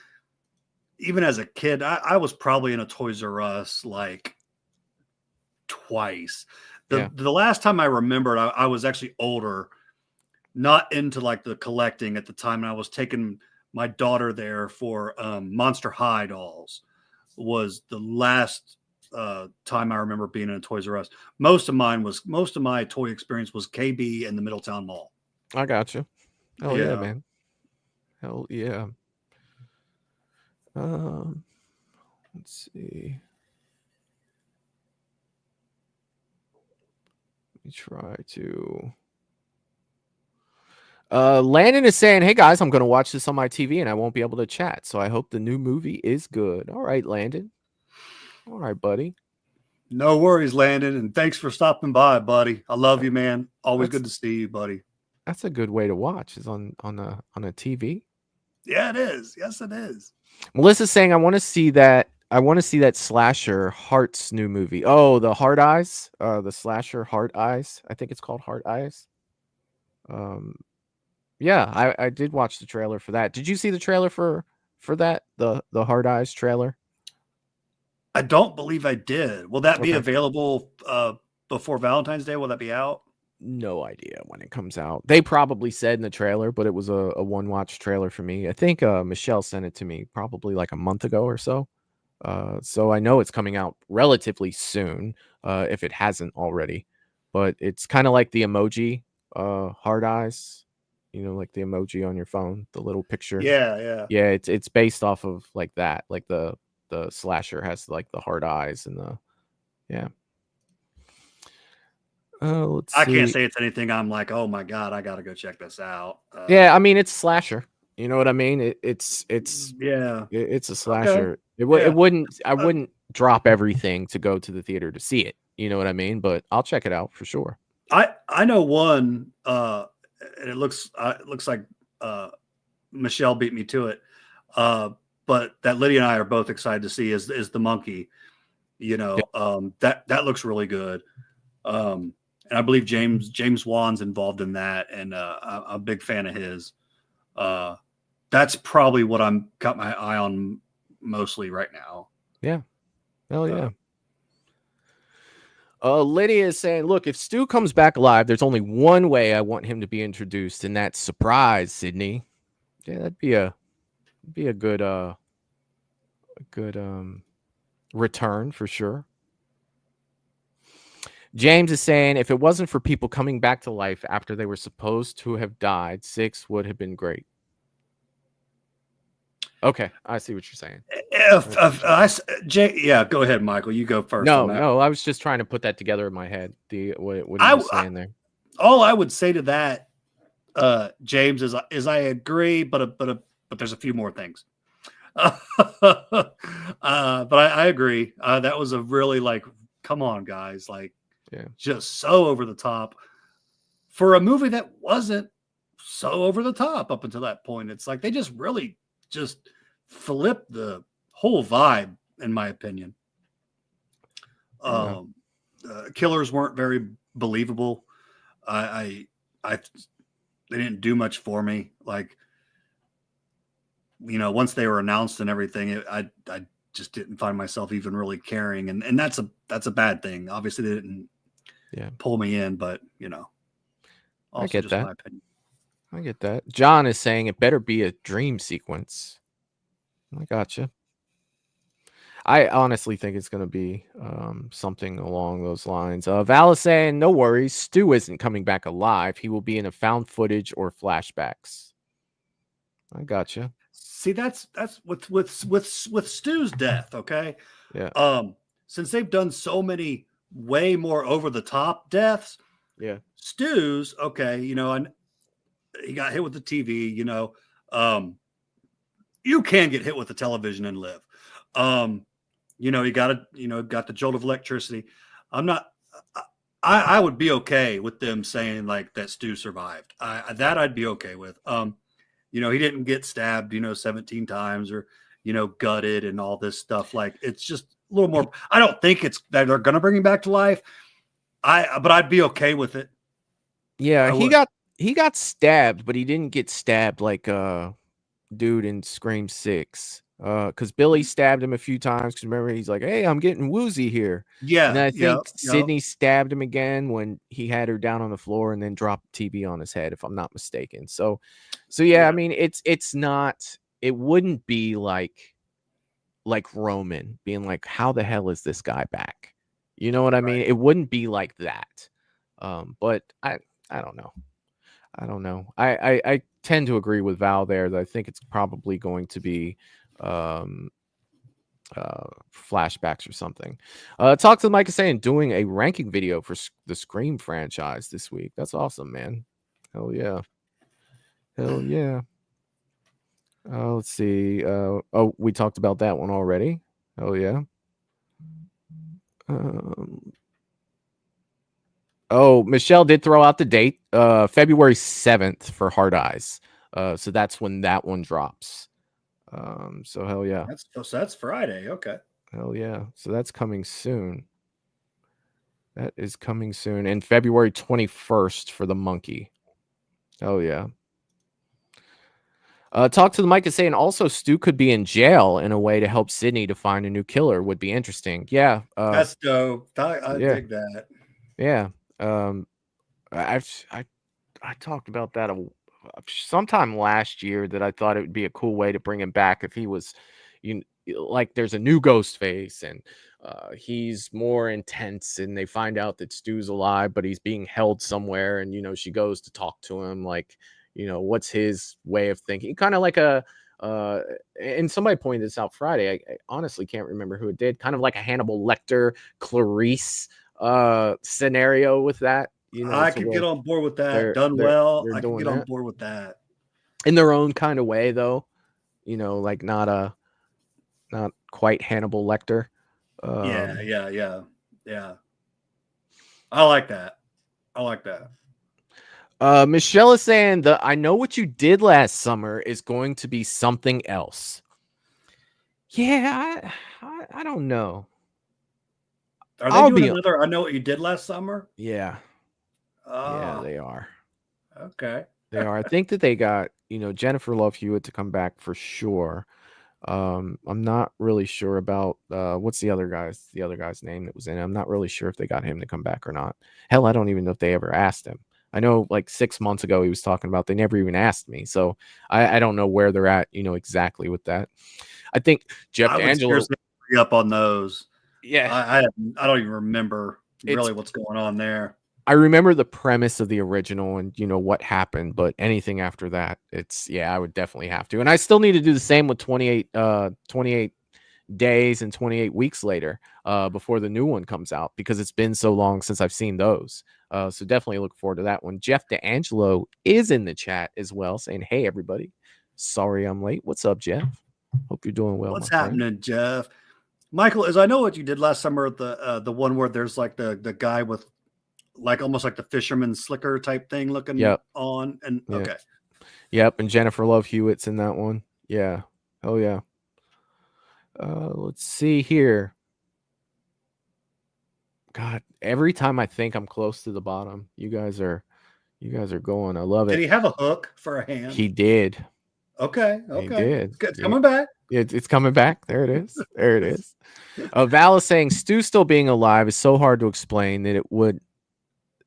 even as a kid, I was probably in a Toys R Us like twice. The last time I remembered, I was actually older, not into like the collecting at the time. And I was taking my daughter there for Monster High dolls. Was the last time I remember being in a Toys R Us. Most of my toy experience was KB and the Middletown Mall. I got you. Hell yeah, man. Hell yeah. Let's see. Let me try to. Landon is saying, "Hey guys, I'm going to watch this on my TV and I won't be able to chat. So I hope the new movie is good." All right, Landon. All right, buddy. No worries, Landon, and thanks for stopping by, buddy. I love you, man. Always good to see you, buddy. That's a good way to watch. Is on a TV. Yeah, it is. Yes, it is. Melissa's saying, I want to see that slasher Heart's new movie. Oh, the Heart Eyes. The slasher Heart Eyes. I think it's called Heart Eyes. Yeah, I did watch the trailer for that. Did you see the trailer for that? The Heart Eyes trailer? I don't believe I did. Will that be available before Valentine's Day? Will that be out? No idea when it comes out. They probably said in the trailer, but it was a one-watch trailer for me. I think Michelle sent it to me probably like a month ago or so. So I know it's coming out relatively soon, if it hasn't already. But it's kind of like the emoji Heart Eyes, like the emoji on your phone, the little picture. Yeah. It's based off of like that, like the slasher has like the heart eyes and let's see. I can't say it's anything I'm like, oh my god, I gotta go check this out. I mean, it's slasher. You know what I mean? It's a slasher. Okay. I wouldn't drop everything to go to the theater to see it. You know what I mean? But I'll check it out for sure. I know one, and it looks like Michelle beat me to it. But that Lydia and I are both excited to see is the monkey. That looks really good. And I believe James Wan's involved in that, and I'm a big fan of his. That's probably what I'm got my eye on mostly right now. Yeah. Hell yeah. Lydia is saying, look, if Stu comes back alive, there's only one way I want him to be introduced, and that's surprise, Sydney. Yeah, that'd be a good return for sure. James is saying, if it wasn't for people coming back to life after they were supposed to have died, 6 would have been great. Okay, I see what you're saying. Yeah, go ahead, Michael. You go first. No, I was just trying to put that together in my head. What are you saying there? All I would say to that, James, is I agree, but there's a few more things. But I agree. That was a really come on, guys, just so over the top for a movie that wasn't so over the top up until that point. It's like they just really just flipped the whole vibe, in my opinion. Killers weren't very believable. They didn't do much for me. Once they were announced and everything, I just didn't find myself even really caring, and that's a bad thing. Obviously, they didn't pull me in, but I get that. My opinion. I get that. John is saying it better be a dream sequence. I gotcha. I honestly think it's going to be something along those lines. Val is saying, no worries. Stu isn't coming back alive. He will be in a found footage or flashbacks. I gotcha. See, that's with Stu's death. Okay. Yeah. Since they've done so many way more over the top deaths, Yeah. Stu's okay. And he got hit with the TV. You can get hit with the television and live. You got the jolt of electricity. I would be okay with them saying like that Stu survived. I'd be okay with. He didn't get stabbed, 17 times or, gutted and all this stuff. Like, it's just a little more. I don't think it's that they're going to bring him back to life. But I'd be okay with it. Yeah, he got stabbed, but he didn't get stabbed like dude in Scream 6. Because Billy stabbed him a few times. Because remember, he's like, "Hey, I'm getting woozy here." Yeah, and then I think Sydney stabbed him again when he had her down on the floor and then dropped TV on his head, if I'm not mistaken. So yeah. I mean, it's not. It wouldn't be like Roman being like, "How the hell is this guy back?" You know what I mean? It wouldn't be like that. But I don't know. I don't know. I tend to agree with Val there that I think it's probably going to be flashbacks or something. Talk to the Mic is saying doing a ranking video for the Scream franchise this week. That's awesome, man. Hell yeah. Let's see. We talked about that one already. Oh yeah. Michelle did throw out the date, February 7th for Hard Eyes. So that's when that one drops. So hell yeah. That's Friday. Okay. Hell yeah. So that's coming soon. That is coming soon. And February 21st for the Monkey. Oh yeah. Talk to the Mic is saying also Stu could be in jail in a way to help Sydney to find a new killer would be interesting. Yeah. That's dope. I dig that. Yeah. I talked about that sometime last year that I thought it would be a cool way to bring him back if he was, like there's a new Ghostface and he's more intense and they find out that Stu's alive, but he's being held somewhere and she goes to talk to him like, what's his way of thinking, kind of like and somebody pointed this out Friday. I honestly can't remember who it did, kind of like a Hannibal Lecter, Clarice scenario with that. I could get on board with that. I can get on board with that in their own kind of way, though. Like not quite Hannibal Lecter. Yeah. I like that. Michelle is saying that I know what you did last summer is going to be something else. Yeah, I don't know. Are they doing another I Know What You Did Last Summer? Yeah. Yeah, they are. Okay. They are. I think that they got, Jennifer Love Hewitt to come back for sure. I'm not really sure about what's the other guy's name that was in it. I'm not really sure if they got him to come back or not. Hell, I don't even know if they ever asked him. I know like 6 months ago he was talking about they never even asked me. So I don't know where they're at, exactly with that. I think Jeff D'Angelo up on those. Yeah. I don't even remember really what's going on there. I remember the premise of the original and what happened, but anything after that, I would definitely have to. And I still need to do the same with 28 days and 28 weeks later before the new one comes out, because it's been so long since I've seen those. So definitely look forward to that one. Jeff D'Angelo is in the chat as well saying, "Hey everybody, sorry I'm late." What's up, Jeff? Hope you're doing well. What's happening, Jeff? Michael, as I know what you did last summer, the one where there's like the guy with like almost like the fisherman slicker type thing looking on, and okay. Yep, and Jennifer Love Hewitt's in that one. Yeah. Oh yeah. Let's see here. God, every time I think I'm close to the bottom, you guys are going. I love it. Did he have a hook for a hand? He did. Okay. He did. It's coming back. It's coming back. There it is. There it is. Val is saying Stu still being alive is so hard to explain that it would.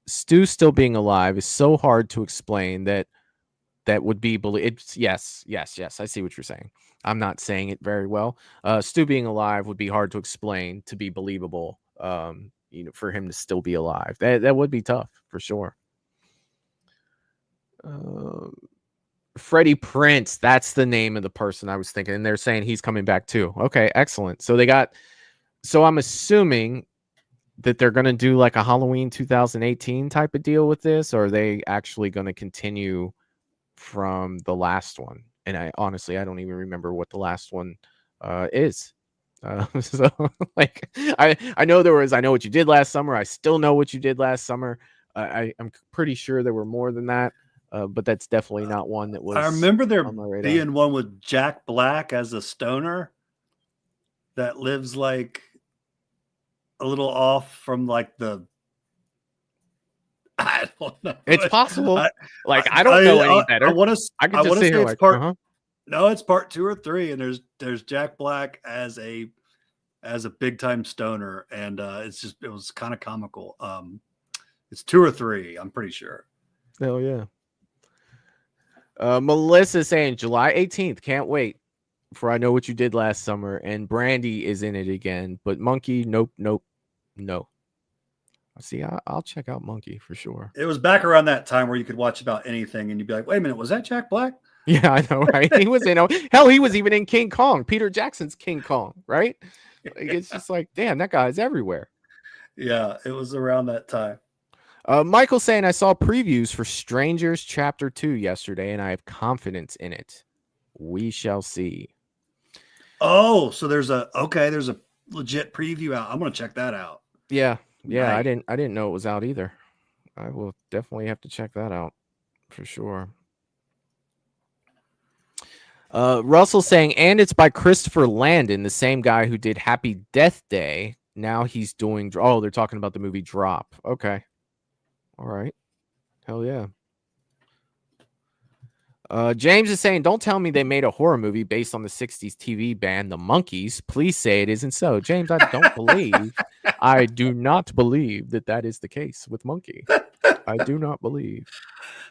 Stu still being alive is so hard to explain that that would be it's yes. I see what you're saying. I'm not saying it very well. Stu being alive would be hard to explain to be believable. For him to still be alive, that would be tough for sure. Freddie Prince, that's the name of the person I was thinking, and they're saying he's coming back too. Okay, excellent. So I'm assuming that they're going to do like a Halloween 2018 type of deal with this, or are they actually going to continue from the last one? And I don't even remember what the last one is. So like I know there was I Know What You Did Last Summer. I still Know What You Did Last Summer. I'm pretty sure there were more than that, but that's definitely not one that was. I remember there on my radar. being one with Jack Black as a stoner that lives like a little off from like the. I don't know. It's possible. I don't know any better. I want to say it's like, part. No, it's part 2 or 3, and there's Jack Black as a big time stoner, and it was kind of comical. It's 2 or 3, I'm pretty sure. Oh yeah. Melissa saying July 18th, can't wait for I Know What You Did Last Summer, and Brandy is in it again, but Monkey, nope, no. See, I'll check out Monkey for sure. It was back around that time where you could watch about anything, and you'd be like, "Wait a minute, was that Jack Black?" Yeah, I know, right? He was hell, he was even in King Kong, Peter Jackson's King Kong, right? Like, it's just like, damn, that guy's everywhere. Yeah, it was around that time. Michael saying I saw previews for Strangers Chapter 2 yesterday, and I have confidence in it. We shall see. Oh, so there's a legit preview out. I'm gonna check that out. Yeah, Right. I didn't know it was out either. I will definitely have to check that out for sure. Russell saying, and it's by Christopher Landon, the same guy who did Happy Death Day. Now he's doing. Oh, they're talking about the movie Drop. Okay, all right, hell yeah. James is saying, don't tell me they made a horror movie based on the 60s TV band The Monkees. Please say it isn't so. James, I do not believe that is the case with Monkey. I do not believe.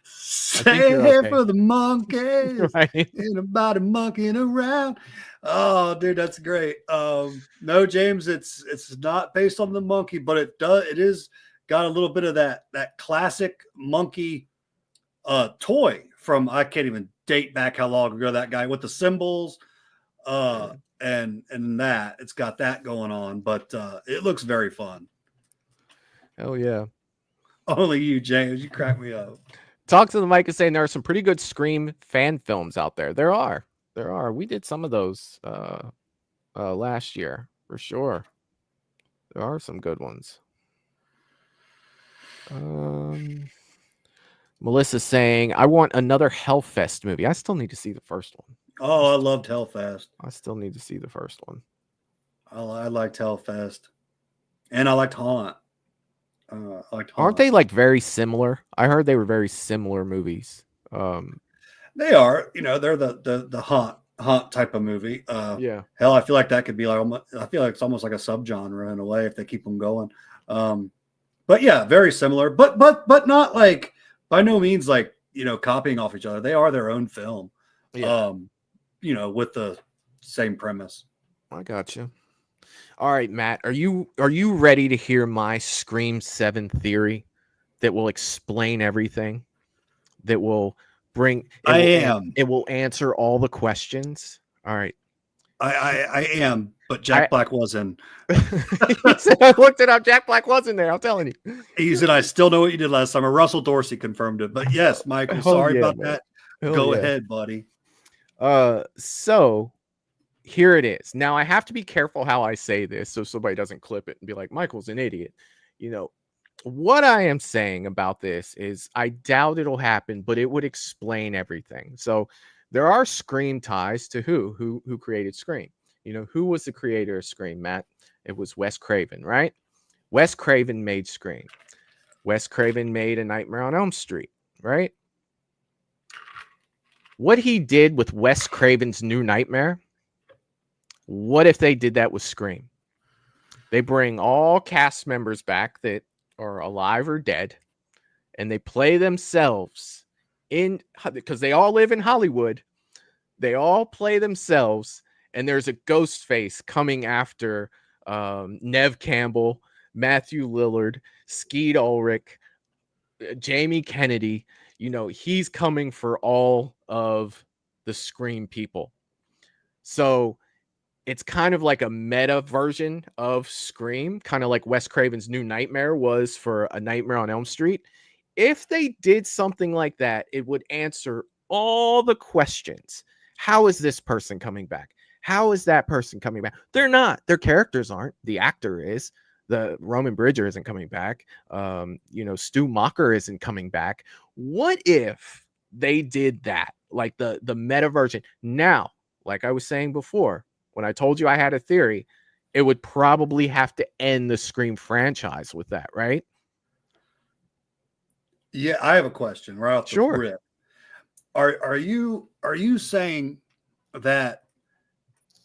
Say okay. for the monkeys. Right. Ain't nobody monkeying around. Oh, dude, that's great. No, James, it's not based on the monkey, but it is got a little bit of that classic monkey toy from, I can't even date back how long ago, that guy with the cymbals and that it's got that going on, but it looks very fun. Hell yeah. Only you, James, you crack me up. Talk to the mic and saying there are some pretty good Scream fan films out there. There are. We did some of those last year for sure. There are some good ones. Melissa's saying, I want another Hellfest movie. I still need to see the first one. Oh, I loved Hellfest. I still need to see the first one. I liked Hellfest. And I liked Haunt. Aren't they like very similar? I heard they were very similar movies. They are, they're the haunt type of movie. Yeah. Hell, I feel like that could be like, I feel like it's almost like a subgenre in a way if they keep them going. But yeah, very similar, but not like, by no means like, copying off each other. They are their own film. Yeah. With the same premise. I got you. All right, Matt, are you ready to hear my Scream 7 theory that will explain everything? That will bring it will answer all the questions. All right. I am, but Jack Black was in. I looked it up. Jack Black was in there. I'm telling you. He said, I still know what you did last summer. Russell Dorsey confirmed it. But yes, Michael, sorry about that. Go ahead, buddy. So here it is. Now I have to be careful how I say this so somebody doesn't clip it and be like, Michael's an idiot. What I am saying about this is I doubt it'll happen, but it would explain everything. So there are Scream ties to who created Scream. Who was the creator of Scream, Matt? It was Wes Craven, right? Wes Craven made Scream. Wes Craven made A Nightmare on Elm Street, right? What he did with Wes Craven's New Nightmare, what if they did that with Scream? They bring all cast members back that are alive or dead, and they play themselves because they all live in Hollywood. They all play themselves, and there's a ghost face coming after Nev Campbell, Matthew Lillard, Skeet Ulrich, Jamie Kennedy. He's coming for all of the Scream people. So it's kind of like a meta version of Scream, kind of like Wes Craven's New Nightmare was for A Nightmare on Elm Street. If they did something like that, it would answer all the questions. How is this person coming back? How is that person coming back? They're not. Their characters aren't. The actor is. The Roman Bridger isn't coming back. Stu Macher isn't coming back. What if they did that? Like the meta version. Now, like I was saying before, when I told you I had a theory, it would probably have to end the Scream franchise with that, right? Yeah, I have a question right off the rip. Are you saying that,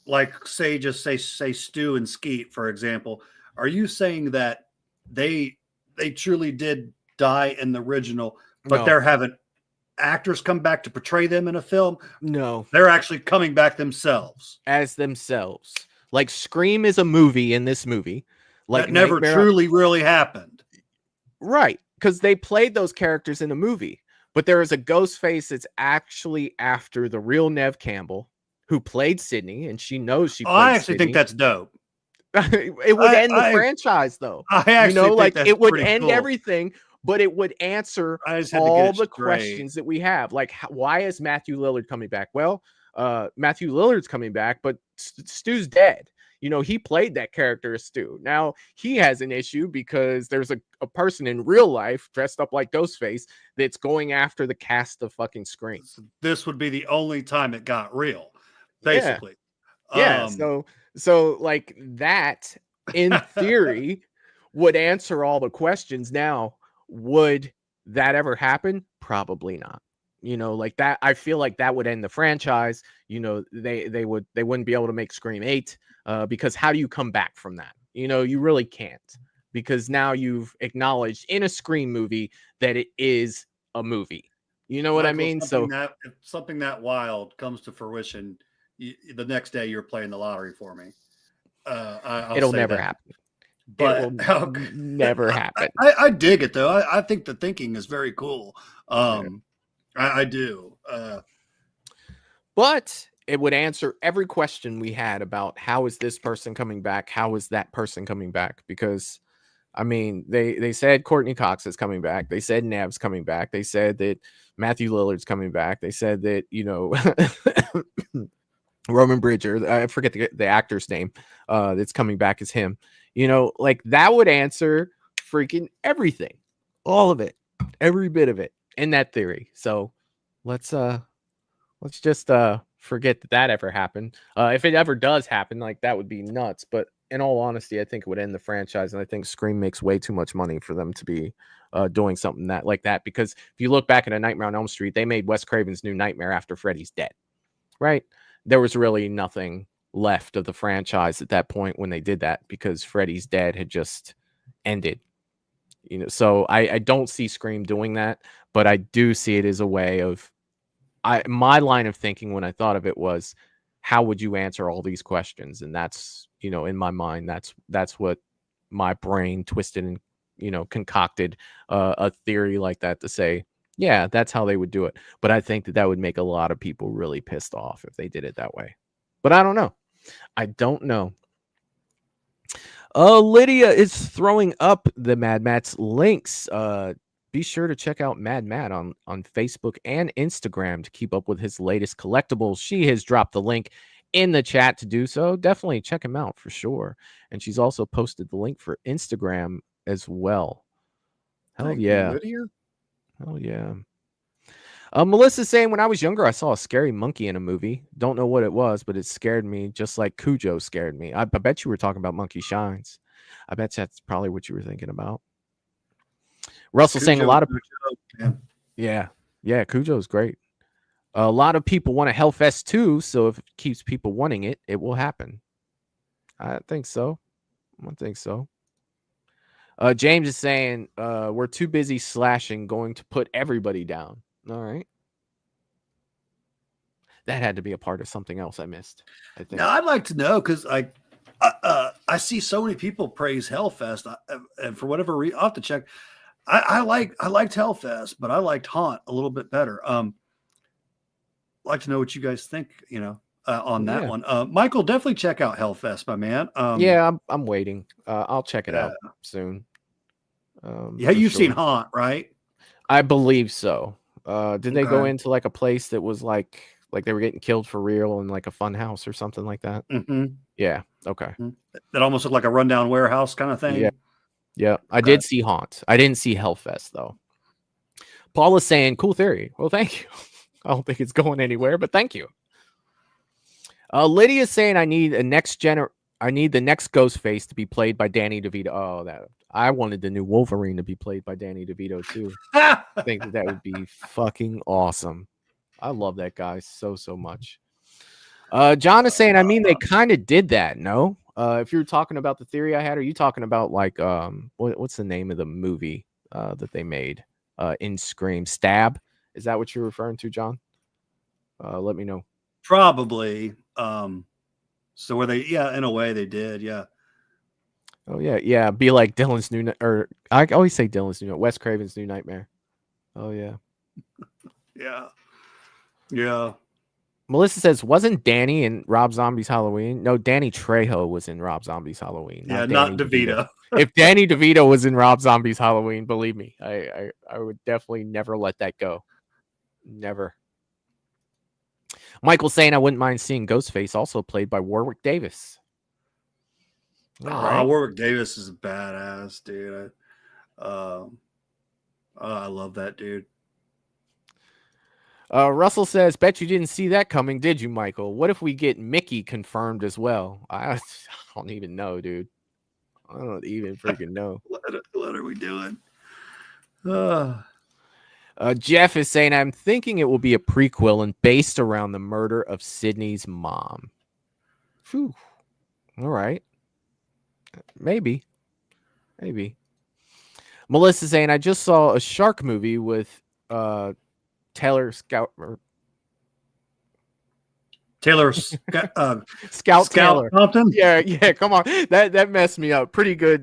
like, say Stu and Skeet, for example, are you saying that they truly did die in the original, but they're having actors come back to portray them in a film? No, they're actually coming back themselves as themselves. Like Scream is a movie in this movie. Like that never truly really happened. Right. Because they played those characters in the movie, but there is a ghost face that's actually after the real Nev Campbell, who played Sydney, and she knows she played I actually Sydney. think that's dope. It would end the franchise, though. I actually think that's it would pretty end cool. everything, but it would answer all the questions that we have. Like, why is Matthew Lillard coming back? Well, Matthew Lillard's coming back, but Stu's dead. He played that character as Stu. Now he has an issue because there's a person in real life dressed up like Ghostface that's going after the cast of fucking Scream. This would be the only time it got real, basically. Yeah. So like that, in theory, would answer all the questions. Now, would that ever happen? Probably not. Like that. I feel like that would end the franchise. They wouldn't be able to make Scream 8. Because how do you come back from that? You really can't, because now you've acknowledged in a Scream movie that it is a movie. You know what I mean? So if something that wild comes to fruition, the next day you're playing the lottery for me. It'll never happen. But it will never happen. I dig it though. I think the thinking is very cool. I do. But it would answer every question we had about how is this person coming back? How is that person coming back? Because, I mean, they said Courtney Cox is coming back. They said Nev's coming back. They said that Matthew Lillard's coming back. They said that, Roman Bridger, I forget the actor's name, that's coming back as him. Like that would answer freaking everything. All of it. Every bit of it in that theory. So let's just forget that ever happened. If it ever does happen, like that would be nuts. But in all honesty, I think it would end the franchise, and I think Scream makes way too much money for them to be doing something like that. Because if you look back at A Nightmare on Elm Street, they made Wes Craven's New Nightmare after Freddy's dead, right? There was really nothing left of the franchise at that point when they did that, because Freddy's Dead had just ended. So I don't see Scream doing that, but I do see it as a way of. My line of thinking when I thought of it was, how would you answer all these questions? And that's, in my mind, that's what my brain twisted and, concocted a theory like that to say, yeah, that's how they would do it. But I think that would make a lot of people really pissed off if they did it that way. But I don't know. Lydia is throwing up the Mad Matt's links. Be sure to check out Mad Matt on Facebook and Instagram to keep up with his latest collectibles. She has dropped the link in the chat to do so. Definitely check him out for sure. And she's also posted the link for Instagram as well. Hell yeah. Hell yeah. Melissa's saying, when I was younger, I saw a scary monkey in a movie. Don't know what it was, but it scared me just like Cujo scared me. I bet you were talking about Monkey Shines. I bet that's probably what you were thinking about. Russell saying a lot of Cujo's great. A lot of people want a Hellfest too, so if it keeps people wanting it, it will happen. I think so. James is saying we're too busy slashing, going to put everybody down. All right. That had to be a part of something else I missed, I think. Now I'd like to know because I see so many people praise Hellfest, and for whatever reason, I'll have to check. I liked Hellfest, but I liked Haunt a little bit better. I'd like to know what you guys think, on that one. Michael, definitely check out Hellfest, my man. Yeah, I'm waiting. I'll check it out soon. Yeah, you've seen Haunt, right? I believe so. Did they go Okay. into like a place that was like they were getting killed for real in like a fun house or something like that? Mm-hmm. Yeah. Okay. That almost looked like a rundown warehouse kind of thing. Yeah. Yeah. I Okay. did see Haunt. I didn't see Hellfest though. Paul is saying, cool theory. Well, thank you. I don't think it's going anywhere, but thank you. Lydia's saying I need the next Ghostface to be played by Danny DeVito. Oh, I wanted the new Wolverine to be played by Danny DeVito too. I think that would be fucking awesome. I love that guy so much. John is saying, I mean, they kind of did that, no? If you're talking about the theory I had, are you talking about like what's the name of the movie that they made in Scream? Stab? Is that what you're referring to, John? Let me know. Probably. So were they? Yeah, in a way they did. Yeah. Oh yeah. Be like Dylan's new, or I always say Dylan's new, Wes Craven's New Nightmare. Oh yeah. Yeah. Melissa says, wasn't Danny in Rob Zombie's Halloween? No, Danny Trejo was in Rob Zombie's Halloween. Not Danny DeVito. If Danny DeVito was in Rob Zombie's Halloween, believe me, I would definitely never let that go. Never. Michael saying I wouldn't mind seeing Ghostface also played by Warwick Davis. Right. Warwick Davis is a badass, dude. I love that dude. Russell says, bet you didn't see that coming, did you, Michael? What if we get Mickey confirmed as well? I don't even know, dude. I don't even freaking know. What are we doing? Jeff is saying, I'm thinking it will be a prequel and based around the murder of Sydney's mom. Whew. All right. Maybe. Melissa saying, I just saw a shark movie with Taylor Scout Taylor Compton. Yeah, come on. That messed me up. Pretty good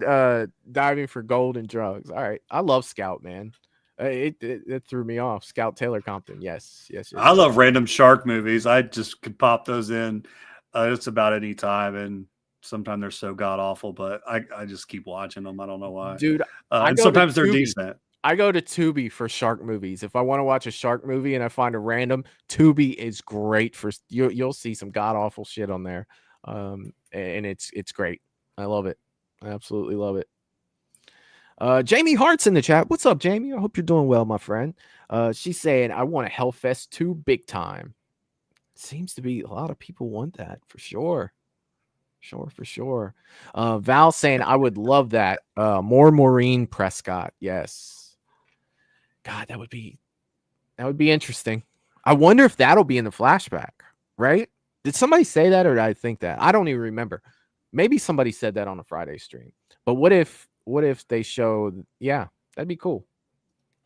diving for gold and drugs. All right. I love Scout, man. It threw me off. Scout Taylor Compton. Yes. I love random shark movies. I just could pop those in just about any time, and sometimes they're so god awful, but I just keep watching them. I don't know why, dude. And sometimes they're decent. I go to Tubi for shark movies. If I want to watch a shark movie and I find a random, Tubi is great for you'll see some god awful shit on there, and it's great. I love it. I absolutely love it. Jamie Hart's in the chat. What's up, Jamie? I hope you're doing well, my friend. She's saying, I want a Hellfest 2 big time. Seems to be a lot of people want that for sure. For sure. Val saying, I would love that. More Maureen Prescott. Yes. God, that would be interesting. I wonder if that'll be in the flashback, right? Did somebody say that, or did I think that? I don't even remember. Maybe somebody said that on a Friday stream. But what if they showed? Yeah, that'd be cool.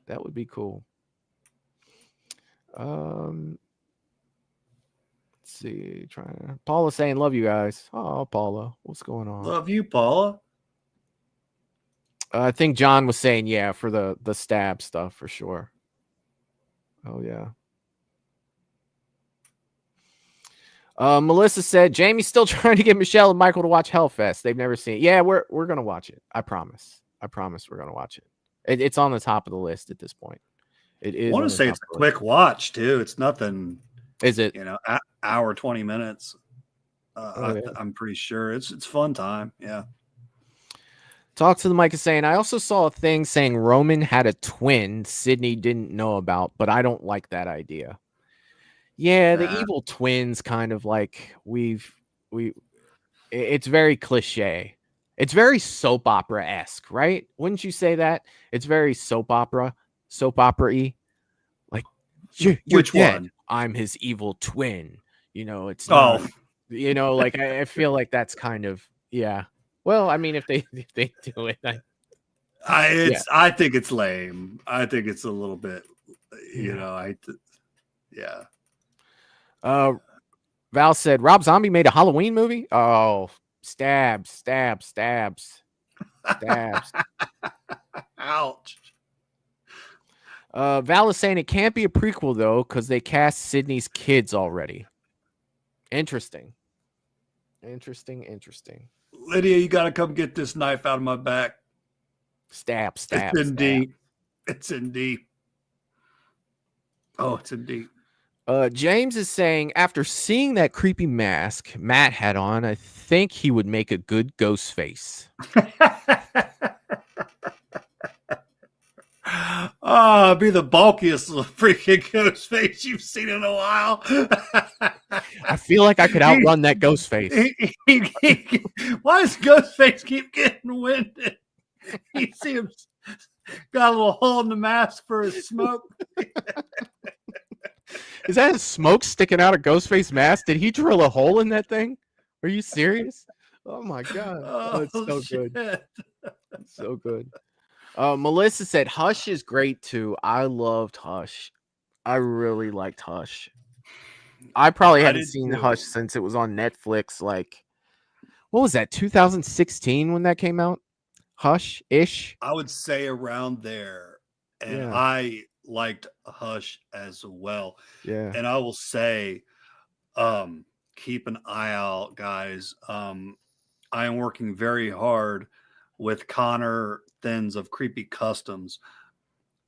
That would be cool. Let's see. Paula saying, love you guys. Oh, Paula, what's going on? Love you, Paula. I think John was saying, yeah, for the stab stuff for sure. Oh yeah. Melissa said, Jamie's still trying to get Michelle and Michael to watch Hellfest. They've never seen it. Yeah, we're gonna watch it. I promise we're gonna watch it. It's on the top of the list at this point. It is. I want to say it's a quick watch too. It's nothing. Is it? Hour 20 minutes. I'm pretty sure it's fun time. Yeah. Talk to the mic is saying, I also saw a thing saying Roman had a twin Sydney didn't know about, but I don't like that idea. Yeah, the evil twins kind of like it's very cliche. It's very soap opera-esque, right? Wouldn't you say that? It's very soap opera-y. Like, you're Which dead. one? I'm his evil twin. It's not, like I feel like that's kind of, yeah. Well, I mean, if they do it, I think it's lame. I think it's a little bit, yeah. Val said Rob Zombie made a Halloween movie. Oh, stabs, stabs, stabs, stabs. Ouch. Val is saying it can't be a prequel though because they cast Sydney's kids already. Interesting. Interesting. Lydia, you got to come get this knife out of my back. Stab. It's in deep. It's in deep. Oh, it's in deep. James is saying after seeing that creepy mask Matt had on, I think he would make a good ghost face. Oh, be the bulkiest little freaking ghost face you've seen in a while. I feel like I could outrun that ghost face. Why does Ghostface keep getting winded? You see him got a little hole in the mask for his smoke. Is that a smoke sticking out of Ghostface mask? Did he drill a hole in that thing? Are you serious? Oh my god. Oh, it's so shit. good. It's so good. Melissa said Hush is great too. I loved Hush. I really liked Hush. I probably hadn't seen Hush since it was on Netflix. Like, what was that? 2016 when that came out? Hush-ish? I would say around there. And Yeah. I liked Hush as well. Yeah. And I will say, keep an eye out, guys. I am working very hard with Connor Thins of Creepy Customs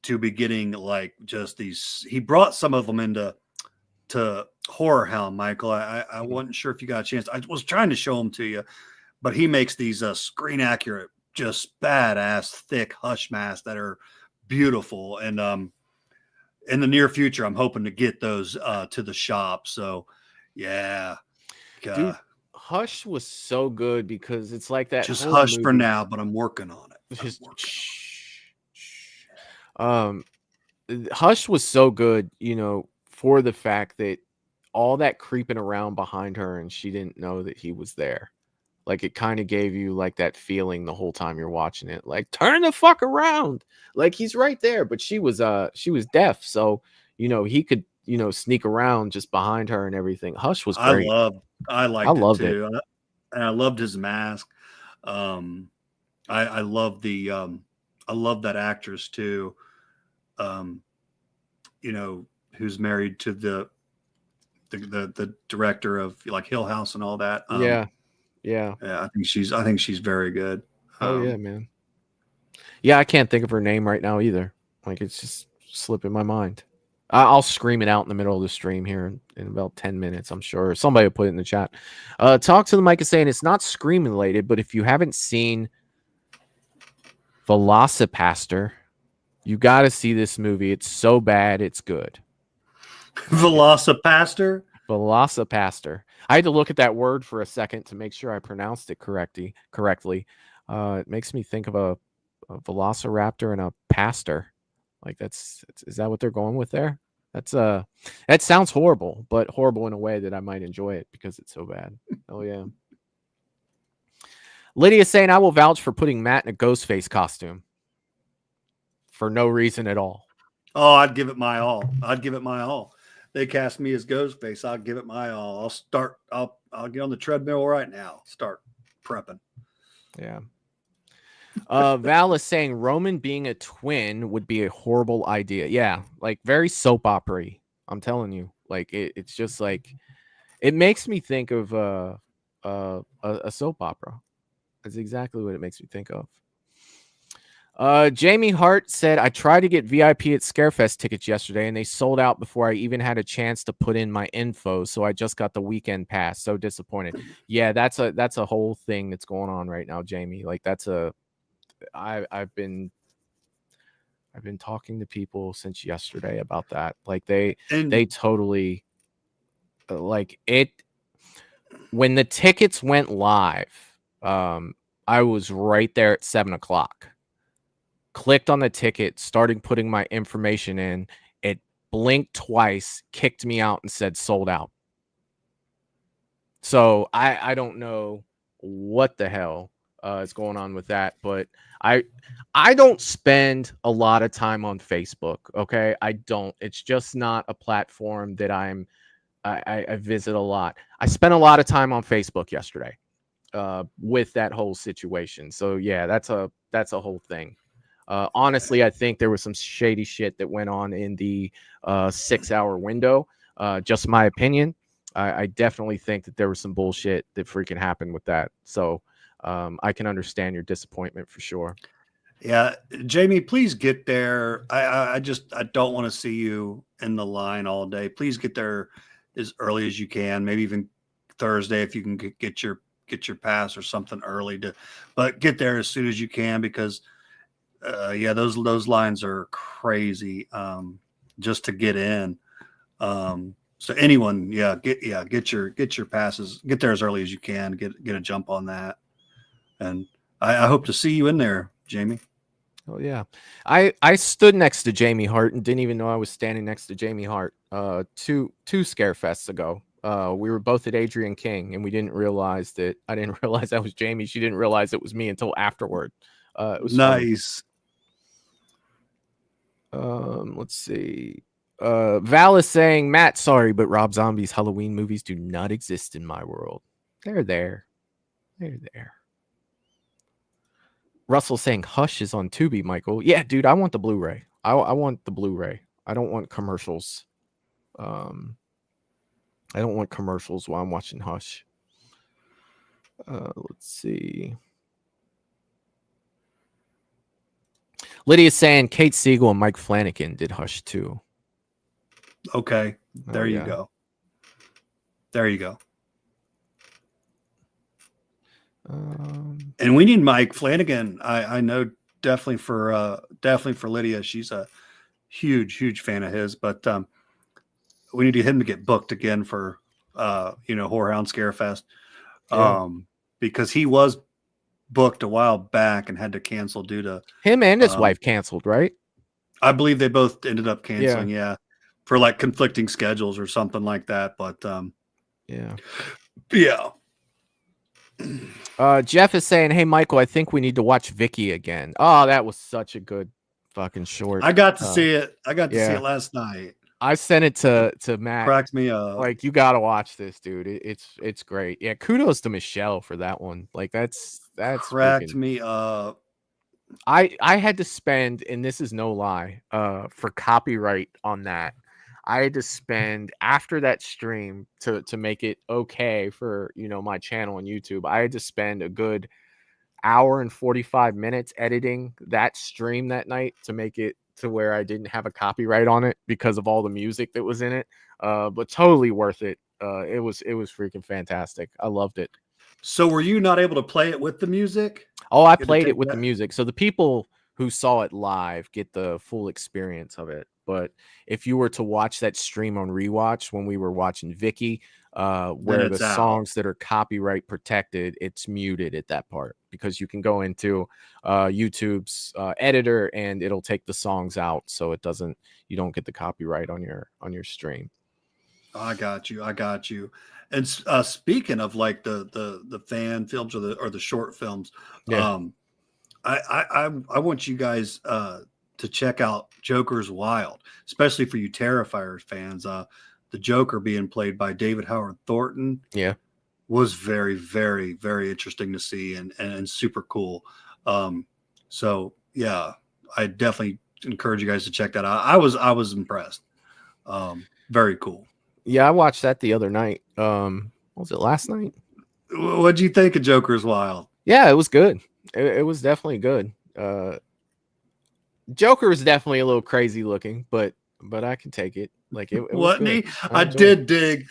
to be getting like just these. He brought some of them into Horror Hound, Michael. I wasn't sure if you got a chance. I was trying to show them to you, but he makes these screen accurate, just badass thick Hush masks that are beautiful. And in the near future, I'm hoping to get those to the shop. So yeah, Dude, Hush was so good because it's like that. Just whole Hush movie. for now, but I'm working on it. Just Hush was so good, you know, for the fact that all that creeping around behind her and she didn't know that he was there. Like it kind of gave you like that feeling the whole time you're watching it. Like turn the fuck around. Like he's right there, but she was deaf, so you know, he could, you know, sneak around just behind her and everything. Hush was great. I loved it too. And I loved his mask. I love I love that actress too. You know, who's married to the director of like Hill House and all that. Yeah. I think she's very good. Oh yeah, man. Yeah, I can't think of her name right now either. Like it's just slipping my mind. I'll scream it out in the middle of the stream here in about 10 minutes, I'm sure. Somebody will put it in the chat. Talk to the mic is saying it's not Scream related, but if you haven't seen Velocipaster, you got to see this movie. It's so bad, it's good. Velocipaster? Velocipaster. I had to look at that word for a second to make sure I pronounced it correctly. It makes me think of a velociraptor and a pastor. Like is that what they're going with there? That sounds horrible, but horrible in a way that I might enjoy it because it's so bad. Oh yeah. Lydia saying I will vouch for putting Matt in a Ghostface costume for no reason at all. Oh, I'd give it my all. They cast me as Ghostface. I'll give it my all. I'll get on the treadmill right now. Start prepping. Yeah. Val is saying Roman being a twin would be a horrible idea. Yeah, like very soap opera-y. I'm telling you, like it's just like it makes me think of a soap opera. That's exactly what it makes me think of. Jamie Hart said I tried to get VIP at Scarefest tickets yesterday and they sold out before I even had a chance to put in my info. So I just got the weekend pass. So disappointed. Yeah, that's a whole thing that's going on right now, Jamie. Like I've been talking to people since yesterday about that. Like they totally like it. When the tickets went live, I was right there at 7:00. Clicked on the ticket, started putting my information in. It blinked twice, kicked me out, and said sold out. So I don't know what the hell is going on with that, but I don't spend a lot of time on Facebook. Okay, I don't. It's just not a platform that I'm I visit a lot. I spent a lot of time on Facebook yesterday with that whole situation. So yeah, that's a whole thing. Honestly, I think there was some shady shit that went on in the 6-hour window. Just my opinion. I definitely think that there was some bullshit that freaking happened with that. So I can understand your disappointment for sure. Yeah, Jamie, please get there. I don't want to see you in the line all day. Please get there as early as you can. Maybe even Thursday if you can get your pass or something early but get there as soon as you can because yeah, those lines are crazy just to get in. So anyone, get your passes, get there as early as you can, get a jump on that. And I hope to see you in there, Jamie. Oh yeah, I stood next to Jamie Hart and didn't even know I was standing next to Jamie Hart. Two Scarefests ago. We were both at Adrian King, and we didn't realize that I didn't realize that was Jamie. She didn't realize it was me until afterward. It was nice. Let's see. Val is saying, Matt, sorry, but Rob Zombie's Halloween movies do not exist in my world. They're there. They're there. Russell saying Hush is on Tubi, Michael. Yeah, dude, I want the Blu-ray. I want the Blu-ray. I don't want commercials. I don't want commercials while I'm watching Hush. Let's see. Lydia's saying Kate Siegel and Mike Flanagan did Hush too. Okay, there you go. There you go. And we need Mike Flanagan. I know definitely for Lydia. She's a huge fan of his, but we need him to get booked again for Whorehound Scarefest. Because he was booked a while back and had to cancel due to him and his wife canceled, right? I believe they both ended up canceling, for like conflicting schedules or something like that. But yeah. Jeff is saying, hey Michael, I think we need to watch Vicky again. Oh, that was such a good fucking short. I got to see it. I got to see it last night. I sent it to Matt. Cracked me up. Like, you gotta watch this, dude. It's great. Yeah, kudos to Michelle for that one. Like, that's cracked me up. I had to spend, and this is no lie, for copyright on that. I had to spend after that stream to make it okay for my channel on YouTube. I had to spend a good hour and 45 minutes editing that stream that night to make it to where I didn't have a copyright on it because of all the music that was in it. But totally worth it. It was freaking fantastic. I loved it. So were you not able to play it with the music? Oh, I played it with the music. So the people who saw it live get the full experience of it. But if you were to watch that stream on rewatch when we were watching Vicky, where the songs that are copyright protected, it's muted at that part because you can go into YouTube's editor and it'll take the songs out, so you don't get the copyright on your stream. I got you. And speaking of like the fan films or the short films, I want you guys to check out Joker's Wild, especially for you Terrifiers fans. The Joker being played by David Howard Thornton, was very, very, very interesting to see and super cool. So yeah, I definitely encourage you guys to check that out. I was impressed. Very cool. Yeah, I watched that the other night. What was it, last night? What'd you think of Joker's Wild? Yeah, it was good. It was definitely good. Joker is definitely a little crazy looking, but I can take it. Like it wasn't he? I did dig.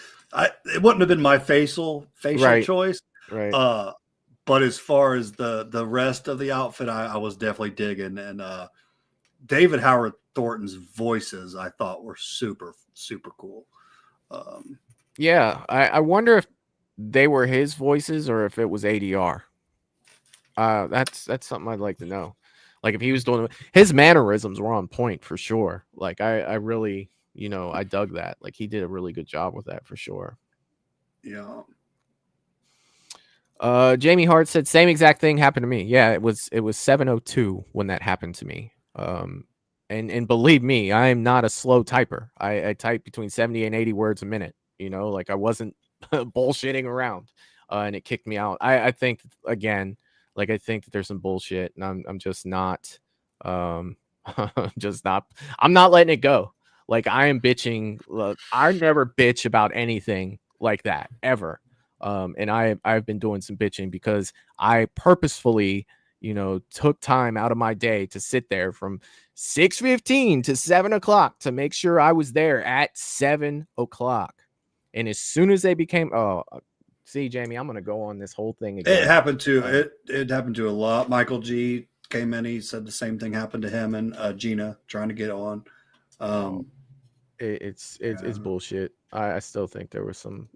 It wouldn't have been my facial choice, right? But as far as the rest of the outfit, I was definitely digging. And David Howard Thornton's voices, I thought, were super, super cool. Yeah, I wonder if they were his voices or if it was ADR. That's something I'd like to know. Like if he was doing his mannerisms were on point for sure. Like I really, I dug that. Like he did a really good job with that for sure. Yeah. Jamie Hart said same exact thing happened to me. Yeah, it was 7:02 when that happened to me. And believe me, I am not a slow typer. I type between 70 and 80 words a minute. you know, like I wasn't bullshitting around, and it kicked me out. I think again, like I think that there's some bullshit, and I'm just not, just not. I'm not letting it go. Like I am bitching. Look, I never bitch about anything like that ever. And I've been doing some bitching because I purposefully, you know, took time out of my day to sit there from 6:15 to 7 o'clock to make sure I was there at 7 o'clock. And as soon as they became, see, Jamie, I'm gonna go on this whole thing again. It happened to it happened to a lot. Michael G came in. He said the same thing happened to him and Gina trying to get on. It's bullshit. I still think there was some.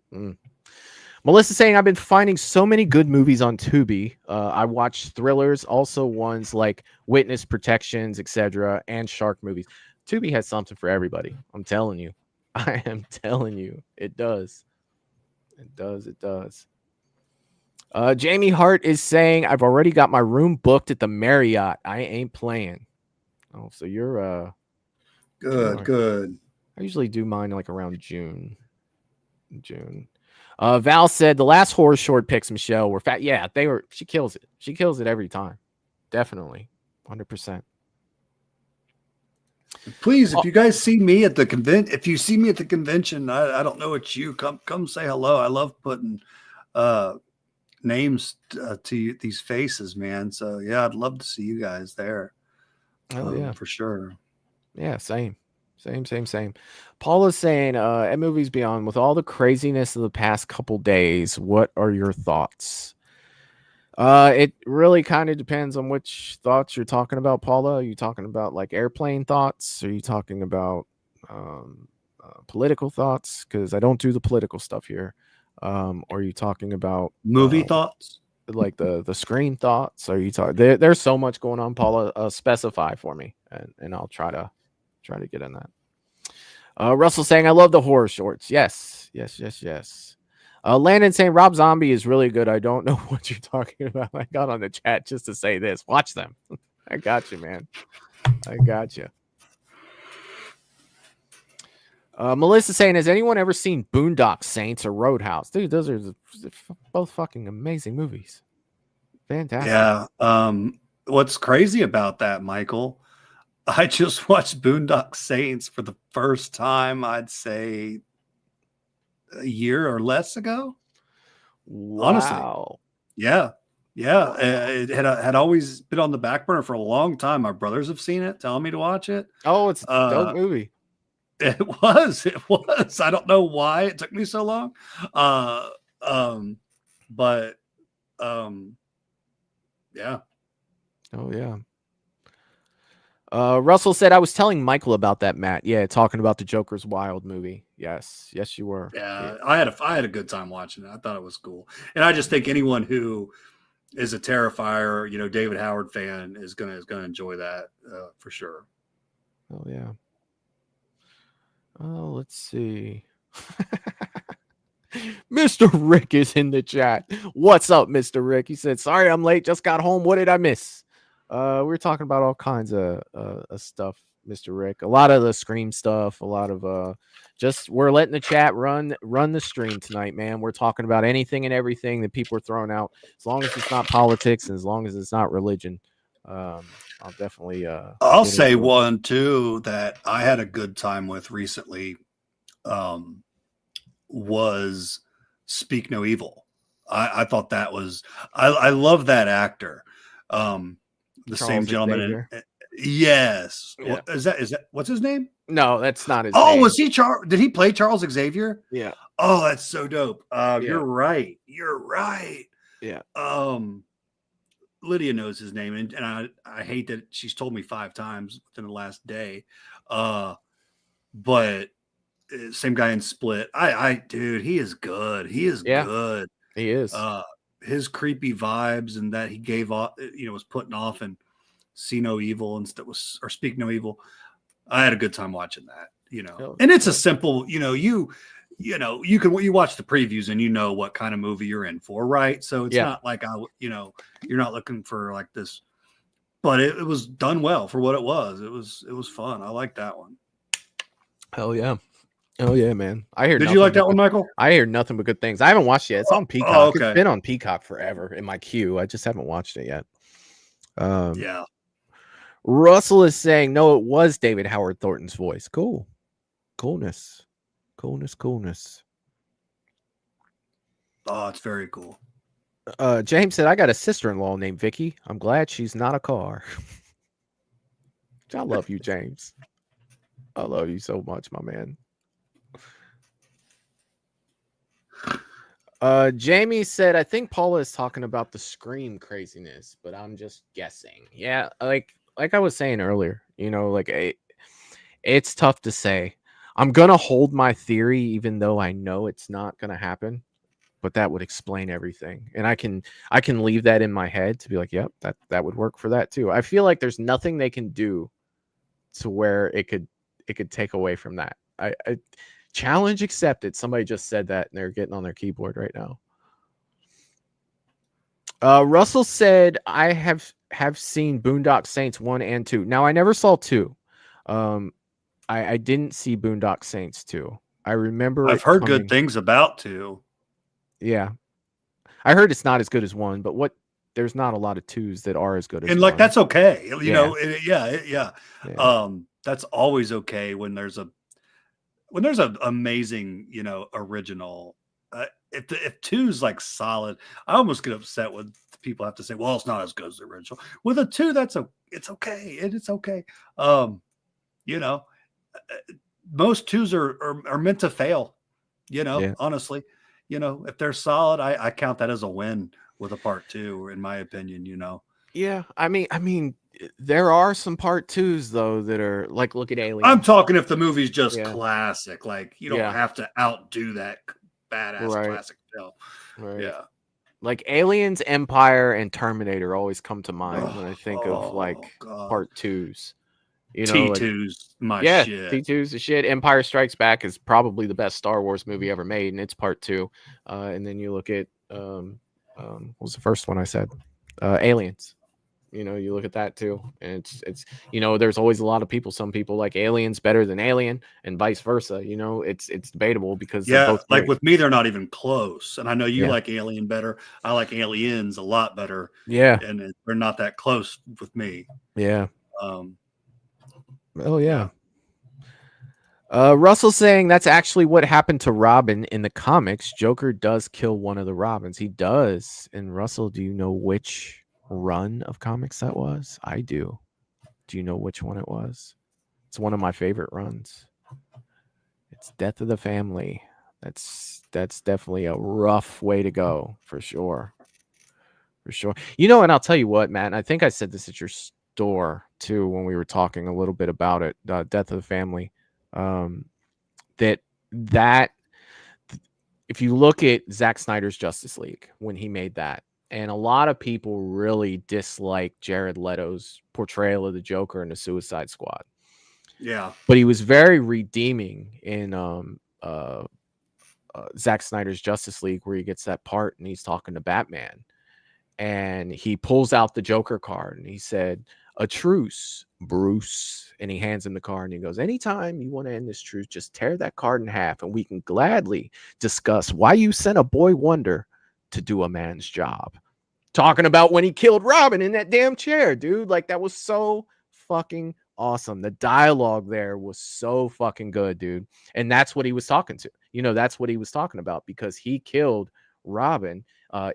Melissa saying I've been finding so many good movies on Tubi. I watch thrillers, also ones like Witness Protections, etc., and shark movies. Tubi has something for everybody. I'm telling you. I am telling you, it does. It does. It does. Jamie Hart is saying I've already got my room booked at the Marriott. I ain't playing. Oh, so you're good. I usually do mine like around June. Val said the last horror short picks, Michelle, were fat. Yeah, they were. She kills it. She kills it every time. Definitely. 100%. Please, if you guys see me at the convention, I don't know it's you. Come say hello. I love putting names to these faces, man. So yeah, I'd love to see you guys there. Oh yeah, for sure. Yeah, same. Paula's saying at Movies Beyond, with all the craziness of the past couple days, what are your thoughts? It really kind of depends on which thoughts you're talking about, Paula. Are you talking about like airplane thoughts? Are you talking about political thoughts? Because I don't do the political stuff here. Or are you talking about movie thoughts? Like the screen thoughts? Are you talking? There's so much going on, Paula. Specify for me, and I'll try to get in that. Russell saying I love the horror shorts. Yes. Landon saying Rob Zombie is really good. I don't know what you're talking about. I got on the chat just to say this. Watch them. I got you, man. I got you. Melissa saying, has anyone ever seen Boondock Saints or Roadhouse? Dude, those are both fucking amazing movies. Fantastic. Yeah. What's crazy about that, Michael? I just watched Boondock Saints for the first time, I'd say a year or less ago. Wow. Honestly. Yeah. It had always been on the back burner for a long time. My brothers have seen it, telling me to watch it. Oh, it's a dope movie. It was. I don't know why it took me so long. Yeah. Oh yeah. Russell said I was telling Michael about that, Matt. Yeah, talking about the Joker's Wild movie. Yes, you were. Yeah. I had a good time watching it. I thought it was cool, and I just think anyone who is a Terrifier, David Howard fan is gonna enjoy that for sure. Oh yeah. Oh, let's see. Mr. Rick is in the chat. What's up, Mr. Rick? He said, sorry I'm late. Just got home. What did I miss? We're talking about all kinds of stuff, Mr. Rick. A lot of the Scream stuff. A lot of we're letting the chat run the stream tonight, man. We're talking about anything and everything that people are throwing out. As long as it's not politics and as long as it's not religion. I'll definitely I'll say one too that I had a good time with recently was Speak No Evil. I thought that was I love that actor. The Charles same gentleman. Yes. Yeah. Is that what's his name? No, that's not his name. name. Was he did he play Charles Xavier? Yeah. Oh, that's so dope. Yeah. You're right. Yeah. Lydia knows his name, and I hate that she's told me 5 times within the last day. But same guy in Split. Dude, he is good. He is good. He is. His creepy vibes and that he gave off, was putting off and See No Evil or Speak No Evil. I had a good time watching that, and it's a simple, you watch the previews and you know what kind of movie you're in for, right? So it's not like you're not looking for like this, but it was done well for what it was. It was fun. I like that one. Hell yeah. Oh yeah, man. I hear. Did you like that one, but Michael? I hear nothing but good things. I haven't watched it yet. It's on Peacock. Oh, okay. It's been on Peacock forever in my queue. I just haven't watched it yet. Yeah. Russell is saying no, it was David Howard Thornton's voice. Cool. Coolness. Oh, it's very cool. James said, I got a sister-in-law named Vicky. I'm glad she's not a car. I love you, James. I love you so much, my man. Jamie said, I think Paula is talking about the Scream craziness, but I'm just guessing. Yeah, like I was saying earlier, it's tough to say. I'm gonna hold my theory, even though I know it's not gonna happen. But that would explain everything, and I can leave that in my head to be like, yep, that would work for that too. I feel like there's nothing they can do to where it could take away from that. I challenge accepted. Somebody just said that, and they're getting on their keyboard right now. Russell said, I have seen Boondock Saints 1 and 2. Now, I never saw 2. I didn't see Boondock Saints 2. I remember I've heard good things about 2. Yeah. I heard it's not as good as 1, but there's not a lot of 2s that are as good as 1. And like, that's okay. You Yeah. know, yeah. That's always okay when there's an amazing, original. If 2's like solid, I almost get upset when people have to say, well, it's not as good as the original. With a 2, it's okay. It's okay. Most 2s are meant to fail, honestly. If they're solid, I count that as a win with a part 2, in my opinion, Yeah, I mean, there are some part 2s though that are like, look at Alien. I'm talking if the movie's just classic, like you don't have to outdo that badass classic film. Right. Yeah. Like Aliens, Empire, and Terminator always come to mind when I think of part 2s. T2's shit. T2's the shit. Empire Strikes Back is probably the best Star Wars movie ever made, and it's part 2. And then you look at what was the first one I said? Aliens. You look at that too, and it's there's always a lot of people. Some people like Aliens better than Alien, and vice versa. It's debatable because they're both like great. with me, they're not even close. And I know you like Alien better. I like Aliens a lot better. Yeah, and they're not that close with me. Yeah. Russell saying that's actually what happened to Robin in the comics. Joker does kill one of the Robins. He does. And Russell, do you know which run of comics that was? I do. Do you know which one it was? It's one of my favorite runs. It's Death of the Family. That's definitely a rough way to go, for sure. And I'll tell you what, Matt, and I think I said this at your store too when we were talking a little bit about it, Death of the Family. That if you look at Zack Snyder's Justice League when he made that, and a lot of people really dislike Jared Leto's portrayal of the Joker in the Suicide Squad. Yeah, but he was very redeeming in Zack Snyder's Justice League, where he gets that part and he's talking to Batman, and he pulls out the Joker card and he said, "A truce, Bruce." And he hands him the card and he goes, "Anytime you want to end this truce, just tear that card in half and we can gladly discuss why you sent a boy wonder to do a man's job." Talking about when he killed Robin in that damn chair, dude. Like, that was so fucking awesome. The dialogue there was so fucking good, dude. And that's what he was talking to. That's what he was talking about, because he killed Robin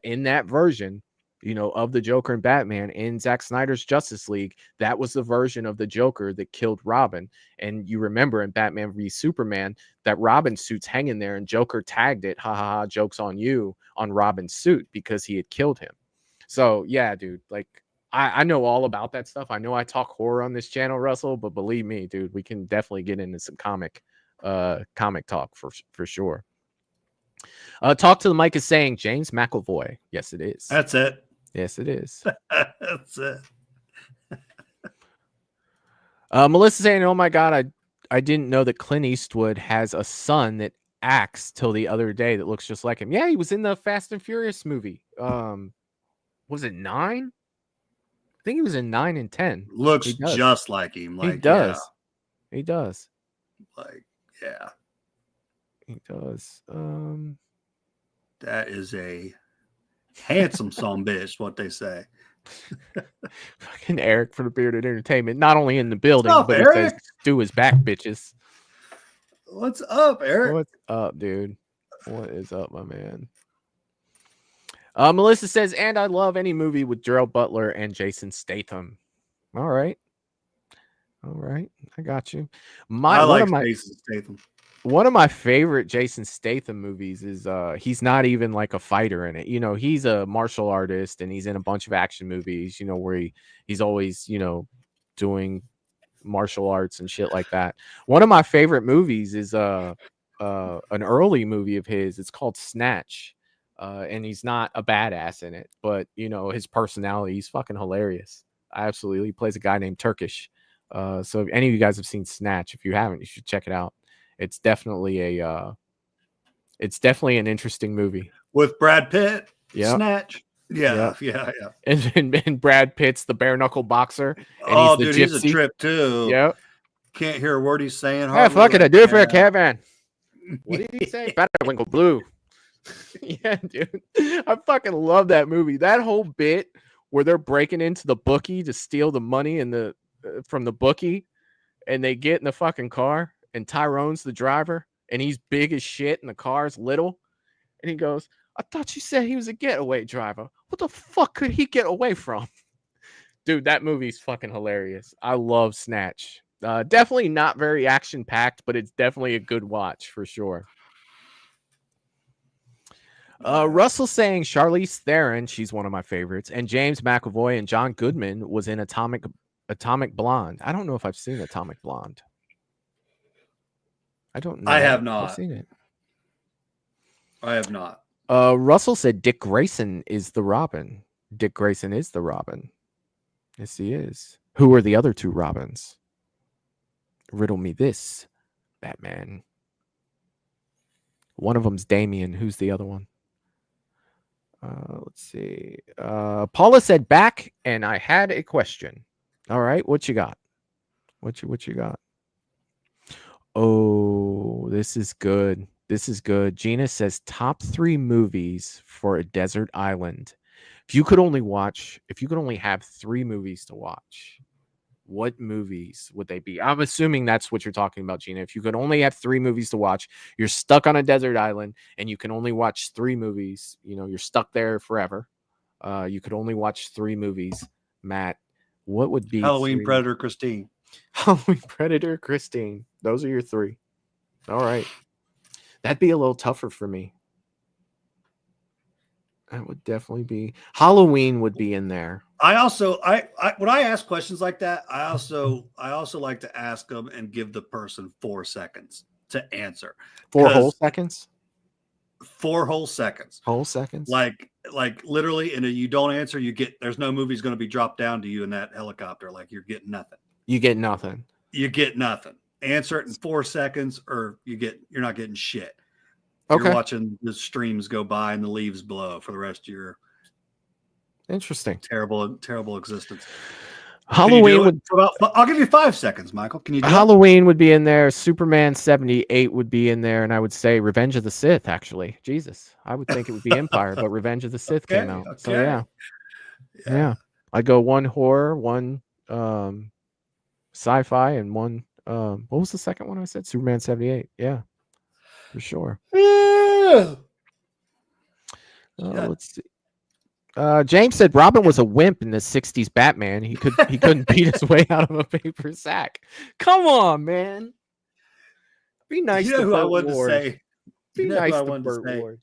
in that version, of the Joker and Batman in Zack Snyder's Justice League. That was the version of the Joker that killed Robin. And you remember in Batman v Superman, that Robin suit's hanging there and Joker tagged it, ha ha ha, joke's on you, on Robin's suit, because he had killed him. So yeah, dude, like I know all about that stuff. I know I talk horror on this channel, Russell, but believe me, dude, we can definitely get into some comic talk for sure. Talk to the mic is saying James McAvoy. Yes, it is. That's it. Yes, it is. That's it. Melissa saying, "Oh my God, I didn't know that Clint Eastwood has a son that acts till the other day that looks just like him." Yeah, he was in the Fast and Furious movie. Was it 9? I think he was in 9 and 10. Looks just like him. Like, he does. Yeah. He does. Like, yeah. He does. That is a handsome son bitch, what they say. Fucking Eric for the Bearded Entertainment, not only in the building, up, but he says, Eric? "Do his back, bitches." What's up, Eric? What's up, dude? What is up, my man? Melissa says, and I love any movie with Gerald Butler and Jason Statham. All right. I got you. I like Jason Statham. One of my favorite Jason Statham movies is he's not even like a fighter in it. You know, he's a martial artist and he's in a bunch of action movies, you know, where he's always, you know, doing martial arts and shit like that. One of my favorite movies is an early movie of his. It's called Snatch. And he's not a badass in it, but you know, his personality, he's fucking hilarious. Absolutely. He plays a guy named Turkish. So if any of you guys have seen Snatch, if you haven't, you should check it out. It's definitely an interesting movie with Brad Pitt. Yeah, Snatch. Yeah. And Brad Pitt's the bare knuckle boxer. And he's a trip too. Yeah, can't hear a word he's saying. Hey, fuck it, I do it for a caravan. What did he say? Batwinkle Blue. Yeah, dude, I fucking love that movie. That whole bit where they're breaking into the bookie to steal the money from the bookie, and they get in the fucking car. And Tyrone's the driver, and he's big as shit, and the car's little. And he goes, I thought you said he was a getaway driver. What the fuck could he get away from? Dude, that movie's fucking hilarious. I love Snatch. Definitely not very action-packed, but it's definitely a good watch for sure. Russell saying Charlize Theron, she's one of my favorites, and James McAvoy and John Goodman was in Atomic Blonde. I don't know if I've seen Atomic Blonde. I don't know. I have not. I've seen it. I have not. Russell said Dick Grayson is the Robin. Dick Grayson is the Robin. Yes, he is. Who are the other two Robins? Riddle me this, Batman. One of them's Damien. Who's the other one? Let's see. Paula said back, and I had a question. All right, what you got? What you got? Oh, this is good. Gina says top 3 movies for a desert island. If you could only have 3 movies to watch, what movies would they be? I'm assuming that's what you're talking about, Gina. If you could only have 3 movies to watch, you're stuck on a desert island and you can only watch 3 movies. You know, you're stuck there forever. You could only watch 3 movies. Matt, what would be Halloween, Predator, Christine? Halloween, Predator, Christine. Those are your 3. All right. That'd be a little tougher for me. That would definitely be. Halloween would be in there. I also, when I ask questions like that, I also like to ask them and give the person 4 seconds to answer. 4 whole seconds? 4 whole seconds. Whole seconds? Like literally, and you don't answer, there's no movie's going to be dropped down to you in that helicopter. Like you're getting nothing. You get nothing. You get nothing. Answer it in 4 seconds, or you're not getting shit. Okay. You're watching the streams go by and the leaves blow for the rest of your terrible existence. Halloween would. I'll give you 5 seconds, Michael. Can you do Halloween would be in there. Superman 78 would be in there, and I would say Revenge of the Sith. Actually, Jesus, I would think it would be Empire, but Revenge of the Sith came out. Okay. So yeah. I'd go 1 horror, 1 sci-fi, and 1. What was the second one I said? Superman 78. Yeah, for sure. Let's see. James said Robin was a wimp in the 60s Batman. He couldn't beat his way out of a paper sack. Come on, man. Be nice to Burt Ward. Be nice to Burt Ward.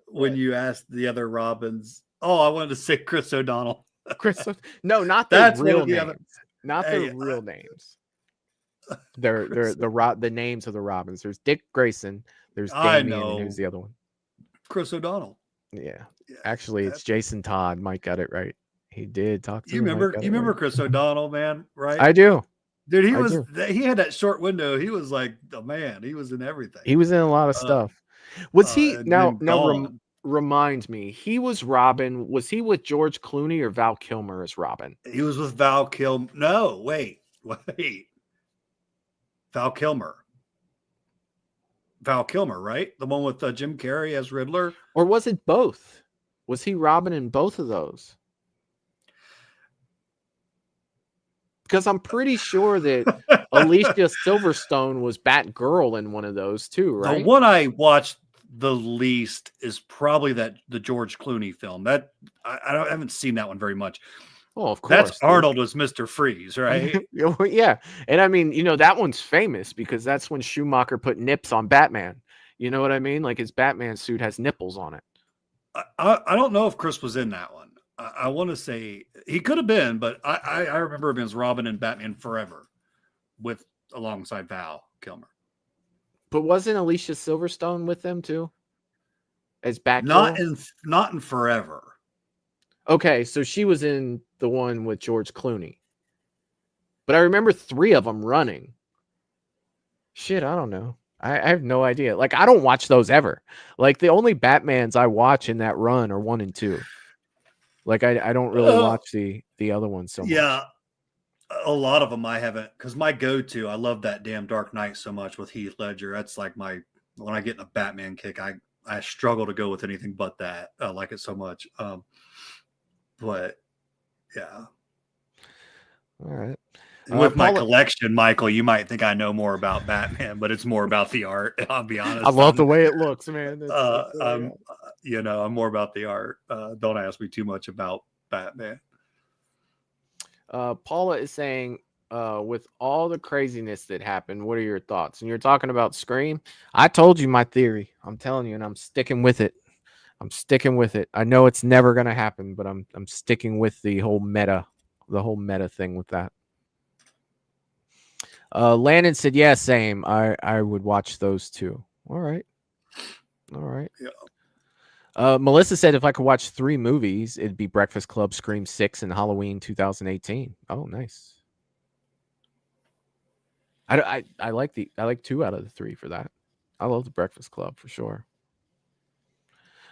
When you asked the other Robins, I wanted to say Chris O'Donnell. No, not the real names. Not the real names. They're the names of the Robins. There's Dick Grayson. There's Damien, and who's the other one? Chris O'Donnell. Yeah. Actually, it's Jason Todd. Mike got it right. He did talk to you. Remember Chris O'Donnell, man, right? I do. Dude, he had that short window. He was like the man. He was in everything. He was in a lot of stuff. Was he remind me, he was Robin. Was he with George Clooney or Val Kilmer as Robin? He was with Val Kilmer. No, wait. Val Kilmer. Val Kilmer, right? The one with Jim Carrey as Riddler. Or was it both? Was he Robin in both of those? Because I'm pretty sure that Alicia Silverstone was Batgirl in one of those too, right? The one I watched the least is probably the George Clooney film. That I haven't seen that one very much. Oh, of course. That's Arnold as Mr. Freeze, right? Yeah. And I mean, that one's famous because that's when Schumacher put nips on Batman. You know what I mean? Like his Batman suit has nipples on it. I don't know if Chris was in that one. I want to say he could have been, but I remember him as Robin in Batman Forever alongside Val Kilmer. But wasn't Alicia Silverstone with them too? As Batgirl? Not in Forever. Okay, so she was in the one with George Clooney. But I remember 3 of them running. Shit, I don't know. I have no idea. Like, I don't watch those ever. Like, the only Batmans I watch in that run are 1 and 2. Like, I don't really watch the other ones so much. Yeah, a lot of them I haven't, because my go-to, I love that damn Dark Knight so much with Heath Ledger. That's like when I get in a Batman kick, I struggle to go with anything but that. I like it so much. But yeah. All right. With my collection, Michael, you might think I know more about Batman, but it's more about the art. I'll be honest. I love the way it looks, man. I'm more about the art. Don't ask me too much about Batman. Paula is saying, with all the craziness that happened, what are your thoughts? And you're talking about Scream. I told you my theory. I'm telling you, and I'm sticking with it. I know it's never gonna happen, but I'm sticking with the whole meta thing with that. Landon said, yeah, same. I would watch those too. All right. Yeah. Melissa said if I could watch 3 movies, it'd be Breakfast Club, Scream 6, and Halloween 2018. Oh, nice. I like 2 out of the 3 for that. I love the Breakfast Club for sure.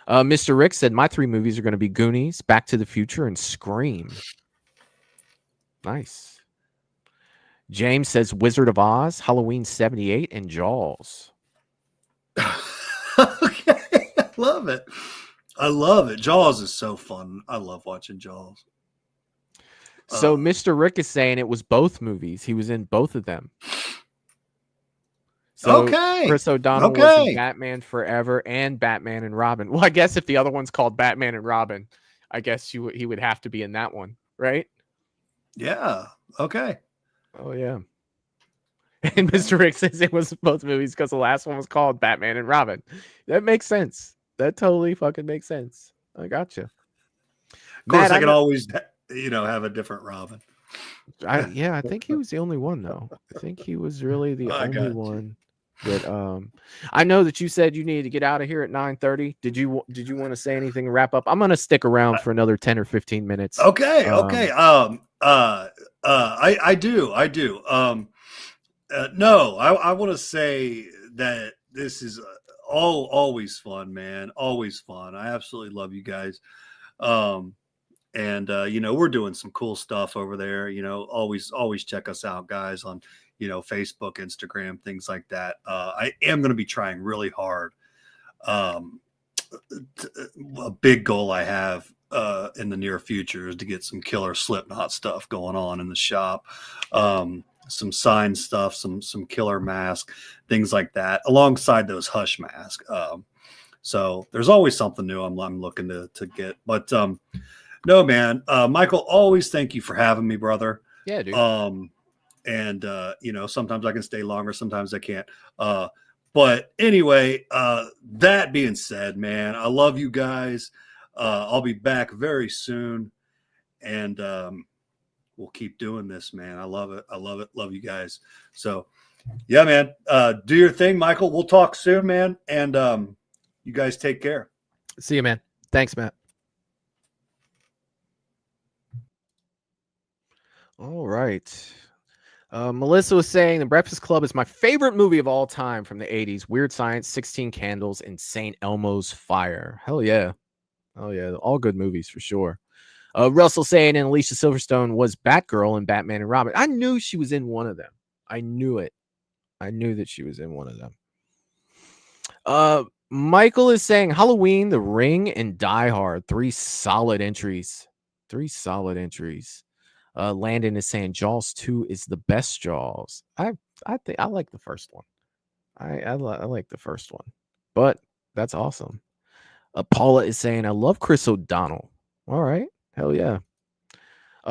Mr. Rick said my 3 movies are going to be Goonies, Back to the Future, and Scream. Nice. James says Wizard of Oz, Halloween 78, and Jaws. Okay. I love it. Jaws is so fun. I love watching Jaws. So Mr. Rick is saying it was both movies. He was in both of them. So Chris O'Donnell was in Batman Forever and Batman and Robin. Well, I guess if the other one's called Batman and Robin, I guess he would have to be in that one, right? Yeah. Okay. Oh, yeah. And Mr. Rick says it was both movies because the last one was called Batman and Robin. That makes sense. That totally fucking makes sense. I got you. Of course, I can always, have a different Robin. I think he was the only one, though. I think he was really the only one that. I know that you said you needed to get out of here at 9:30. Did you want to say anything and wrap up? I'm gonna stick around for another 10 or 15 minutes. Okay. I do. No, I want to say that this is always fun, man. Always fun. I absolutely love you guys. We're doing some cool stuff over there. Always check us out, guys, on, Facebook, Instagram, things like that. I am going to be trying really hard. A big goal I have in the near future is to get some killer Slipknot stuff going on in the shop. Some signed stuff, some killer mask, things like that, alongside those Hush masks. So there's always something new I'm looking to get. But no, man, Michael, always thank you for having me, brother. Yeah, dude. Sometimes I can stay longer, sometimes I can't. But anyway, that being said, man, I love you guys. I'll be back very soon, and we'll keep doing this, man. I love it. Love you guys. So, yeah, man, do your thing, Michael. We'll talk soon, man. And you guys take care. See you, man. Thanks, Matt. All right. Melissa was saying The Breakfast Club is my favorite movie of all time from the 80s. Weird Science, 16 Candles, and St. Elmo's Fire. Hell yeah. Oh, yeah. All good movies for sure. Russell saying and Alicia Silverstone was Batgirl in Batman and Robin. I knew she was in one of them. I knew it. I knew that she was in one of them. Michael is saying Halloween, The Ring, and Die Hard. 3 solid entries. 3 solid entries. Landon is saying Jaws 2 is the best Jaws. I think I like the first one. I like the first one, but that's awesome. Paula is saying I love Chris O'Donnell. All right, hell yeah.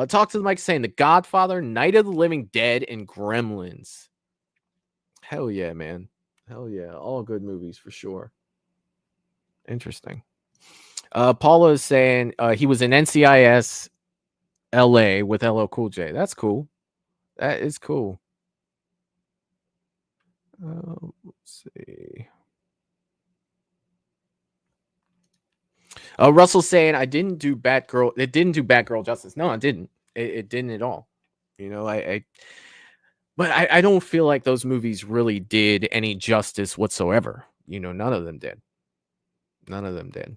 Talk to the mic saying The Godfather, Night of the Living Dead, and Gremlins. Hell yeah, man. Hell yeah, all good movies for sure. Interesting. Paula is saying he was in NCIS LA with LL Cool J. That's cool. That is cool. Let's see. Russell's saying I didn't do Batgirl. It didn't do Batgirl justice. No, it didn't. It didn't at all. You know, but I don't feel like those movies really did any justice whatsoever. You know, none of them did. None of them did.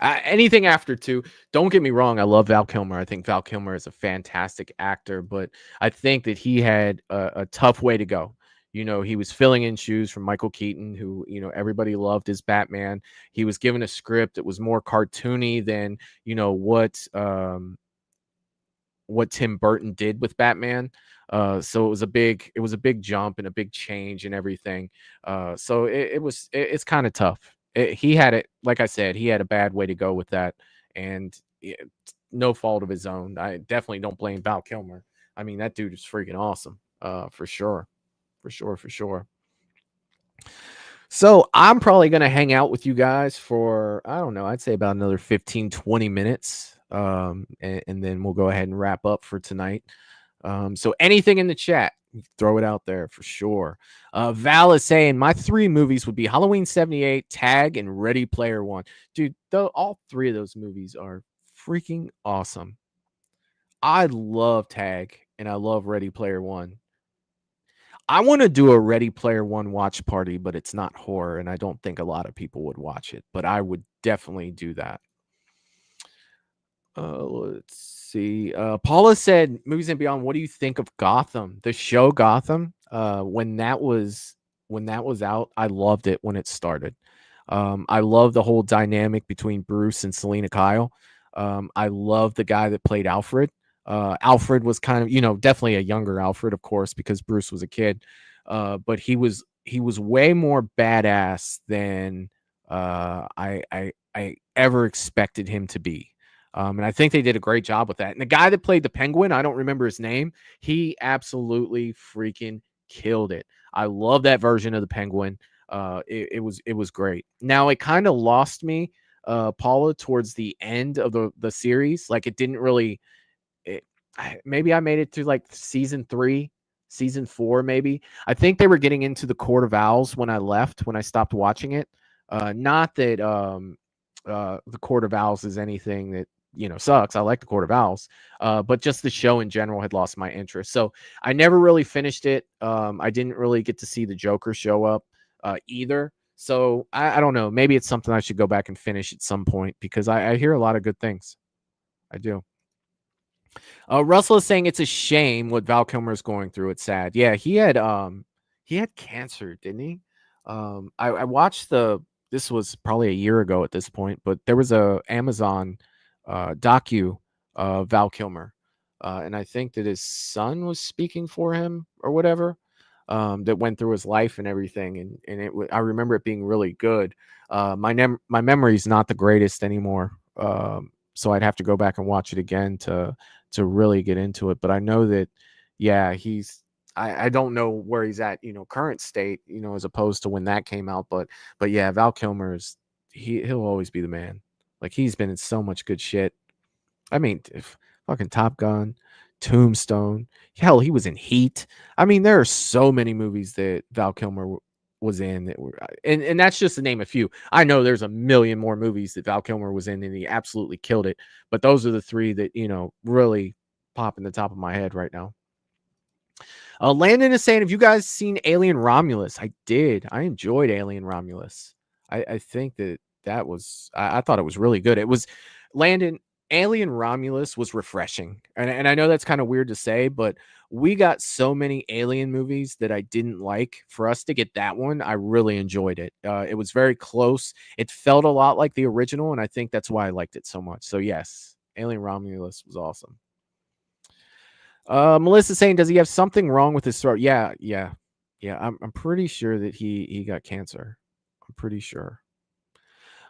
Anything after 2, don't get me wrong, I love Val Kilmer. I think Val Kilmer is a fantastic actor, but I think that he had a tough way to go. You know, he was filling in shoes from Michael Keaton, who, you know, everybody loved as Batman. He was given a script that was more cartoony than, you know, what Tim Burton did with Batman. So it was a big jump and a big change and everything. So it's kind of tough. He had it, like I said, he had a bad way to go with that, and no fault of his own. I definitely don't blame Val Kilmer. I mean, that dude is freaking awesome, for sure. So I'm probably going to hang out with you guys for, I don't know, I'd say about another 15, 20 minutes. And then we'll go ahead and wrap up for tonight. So anything in the chat, throw it out there for sure. Val is saying my 3 movies would be Halloween 78, Tag, and Ready Player One. Dude, all 3 of those movies are freaking awesome. I love Tag and I love Ready Player One. I want to do a Ready Player One watch party, but it's not horror, and I don't think a lot of people would watch it, but I would definitely do that. Let's see. Paula said, Movies and Beyond, what do you think of Gotham? The show Gotham, when that was out, I loved it when it started. I love the whole dynamic between Bruce and Selena Kyle. I love the guy that played Alfred. Alfred was kind of, you know, definitely a younger Alfred, of course, because Bruce was a kid. But he was way more badass than I ever expected him to be. And I think they did a great job with that. And the guy that played the Penguin, I don't remember his name. He absolutely freaking killed it. I love that version of the Penguin. It was great. Now it kind of lost me, Paula, towards the end of the series. Like it didn't really. Maybe I made it through like season 3, season 4, maybe. I think they were getting into the Court of Owls when I left, when I stopped watching it. Not that the Court of Owls is anything that, you know, sucks. I like the Court of Owls, but just the show in general had lost my interest. So I never really finished it. I didn't really get to see the Joker show up either. So I don't know. Maybe it's something I should go back and finish at some point, because I hear a lot of good things. I do. Russell is saying it's a shame what Val Kilmer is going through. It's sad. Yeah, he had cancer, didn't he? I watched this was probably a year ago at this point, but there was a Amazon docu of Val Kilmer, and I think that his son was speaking for him or whatever, that went through his life and everything, and I remember it being really good. My memory is not the greatest anymore, so I'd have to go back and watch it again to really get into it. But I know that, yeah, I don't know where he's at, you know, current state, you know, as opposed to when that came out. But yeah, Val Kilmer's, he'll always be the man. Like, he's been in so much good shit. I mean, fucking Top Gun, Tombstone. Hell, he was in Heat. I mean, there are so many movies that Val Kilmer was in that were, and that's just to name a few. I know there's a million more movies that Val Kilmer was in, and he absolutely killed it. But those are the 3 that, you know, really pop in the top of my head right now. Landon is saying, have you guys seen Alien Romulus? I did. I enjoyed Alien Romulus. I think that was, I thought it was really good. It was, Landon, Alien Romulus was refreshing. And I know that's kind of weird to say, but we got so many Alien movies that I didn't like. For us to get that one, I really enjoyed it. It was very close. It felt a lot like the original, and I think that's why I liked it so much. So yes, Alien Romulus was awesome. Melissa saying, does he have something wrong with his throat? Yeah. I'm pretty sure that he got cancer. I'm pretty sure.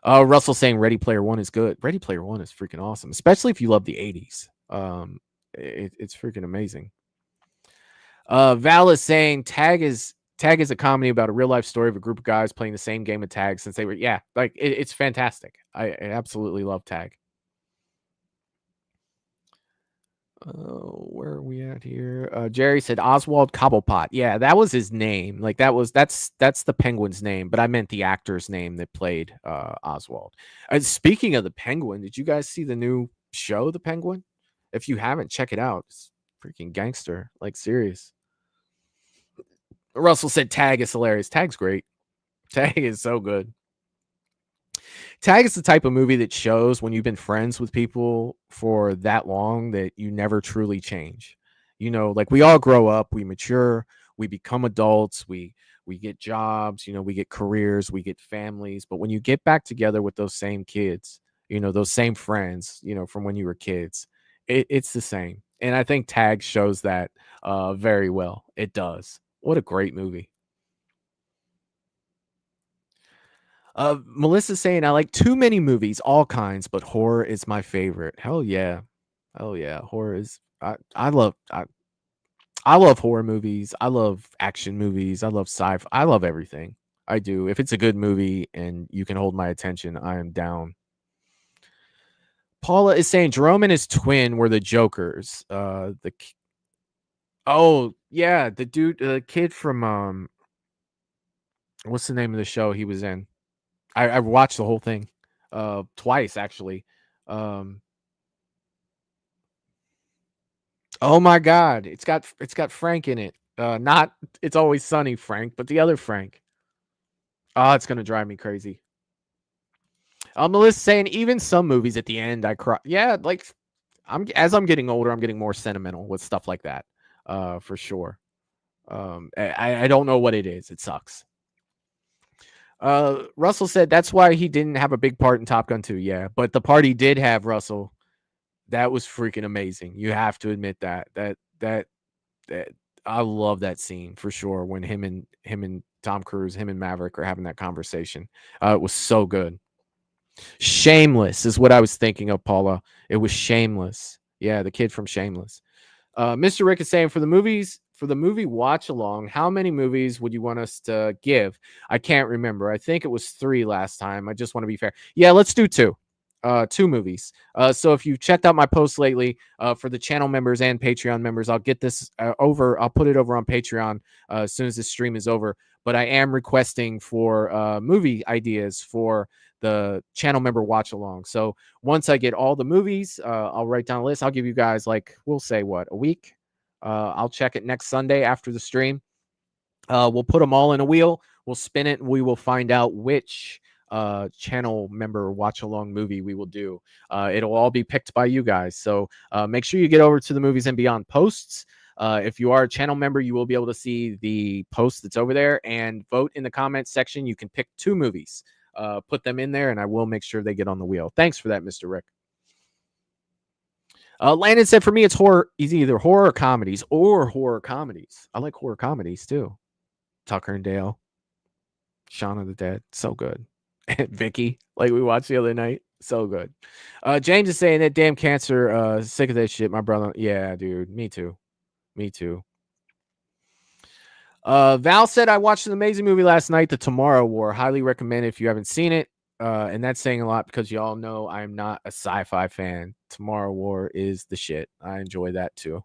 Russell saying Ready Player One is good. Ready Player One is freaking awesome, especially if you love the 80s. It's freaking amazing. Val is saying Tag is a comedy about a real life story of a group of guys playing the same game of tag since they were it's fantastic. I absolutely love Tag. Where are we at here? Jerry said Oswald Cobblepot. Yeah, that was his name. Like that's the Penguin's name, but I meant the actor's name that played Oswald. Speaking of the Penguin, did you guys see the new show, The Penguin? If you haven't, check it out. It's freaking gangster, like serious. Russell said Tag is hilarious. Tag's great. Tag is so good. Tag is the type of movie that shows when you've been friends with people for that long that you never truly change. You know, like we all grow up, we mature, we become adults, we get jobs, you know, we get careers, we get families. But when you get back together with those same kids, you know, those same friends, you know, from when you were kids, it's the same. And I think Tag shows that very well. It does. What a great movie. Melissa's saying I like too many movies, all kinds, but horror is my favorite. Hell yeah. Horror is I love horror movies. I love action movies. I love sci-fi. I love everything. I do. If it's a good movie and you can hold my attention, I am down. Paula is saying Jerome and his twin were the Jokers. Oh yeah, the dude, the kid from what's the name of the show he was in? I watched the whole thing twice actually. Oh my god, it's got Frank in it. Not It's Always Sunny Frank, but the other Frank. Oh, it's gonna drive me crazy. Melissa saying even some movies at the end I cry. Yeah, like as I'm getting older, I'm getting more sentimental with stuff like that. For sure. I don't know what it is. It sucks. Russell said that's why he didn't have a big part in Top Gun 2. Yeah, but the part he did have, Russell, that was freaking amazing. You have to admit that I love that scene for sure when him and Tom Cruise, him and Maverick are having that conversation. It was so good. Shameless is what I was thinking of, Paula. It was Shameless. Yeah, the kid from Shameless. Mr. Rick is saying for the movie watch along, how many movies would you want us to give? I can't remember. I think it was 3 last time. I just want to be fair. Yeah, let's do 2. 2 movies. So if you checked out my post lately for the channel members and Patreon members, I'll get this over. I'll put it over on Patreon as soon as this stream is over. But I am requesting for movie ideas for the channel member watch along. So once I get all the movies, I'll write down a list. I'll give you guys we'll say a week. I'll check it next Sunday after the stream. We'll put them all in a wheel. We'll spin it and we will find out which channel member watch along movie we will do. It'll all be picked by you guys. So make sure you get over to the Movies and Beyond posts. If you are a channel member, you will be able to see the post that's over there and vote in the comments section. You can pick 2 movies. Put them in there and I will make sure they get on the wheel. Thanks for that, Mr. Rick. Landon said for me, it's either horror comedies or horror comedies. I like horror comedies too. Tucker and Dale, Shaun of the Dead, so good. And Vicky, like we watched the other night, so good. James is saying that damn cancer, sick of that shit, my brother. Yeah, dude, me too. Val said I watched an amazing movie last night, The Tomorrow War. Highly recommend it if you haven't seen it. And that's saying a lot because y'all know I'm not a sci-fi fan. Tomorrow War is the shit. I enjoy that too.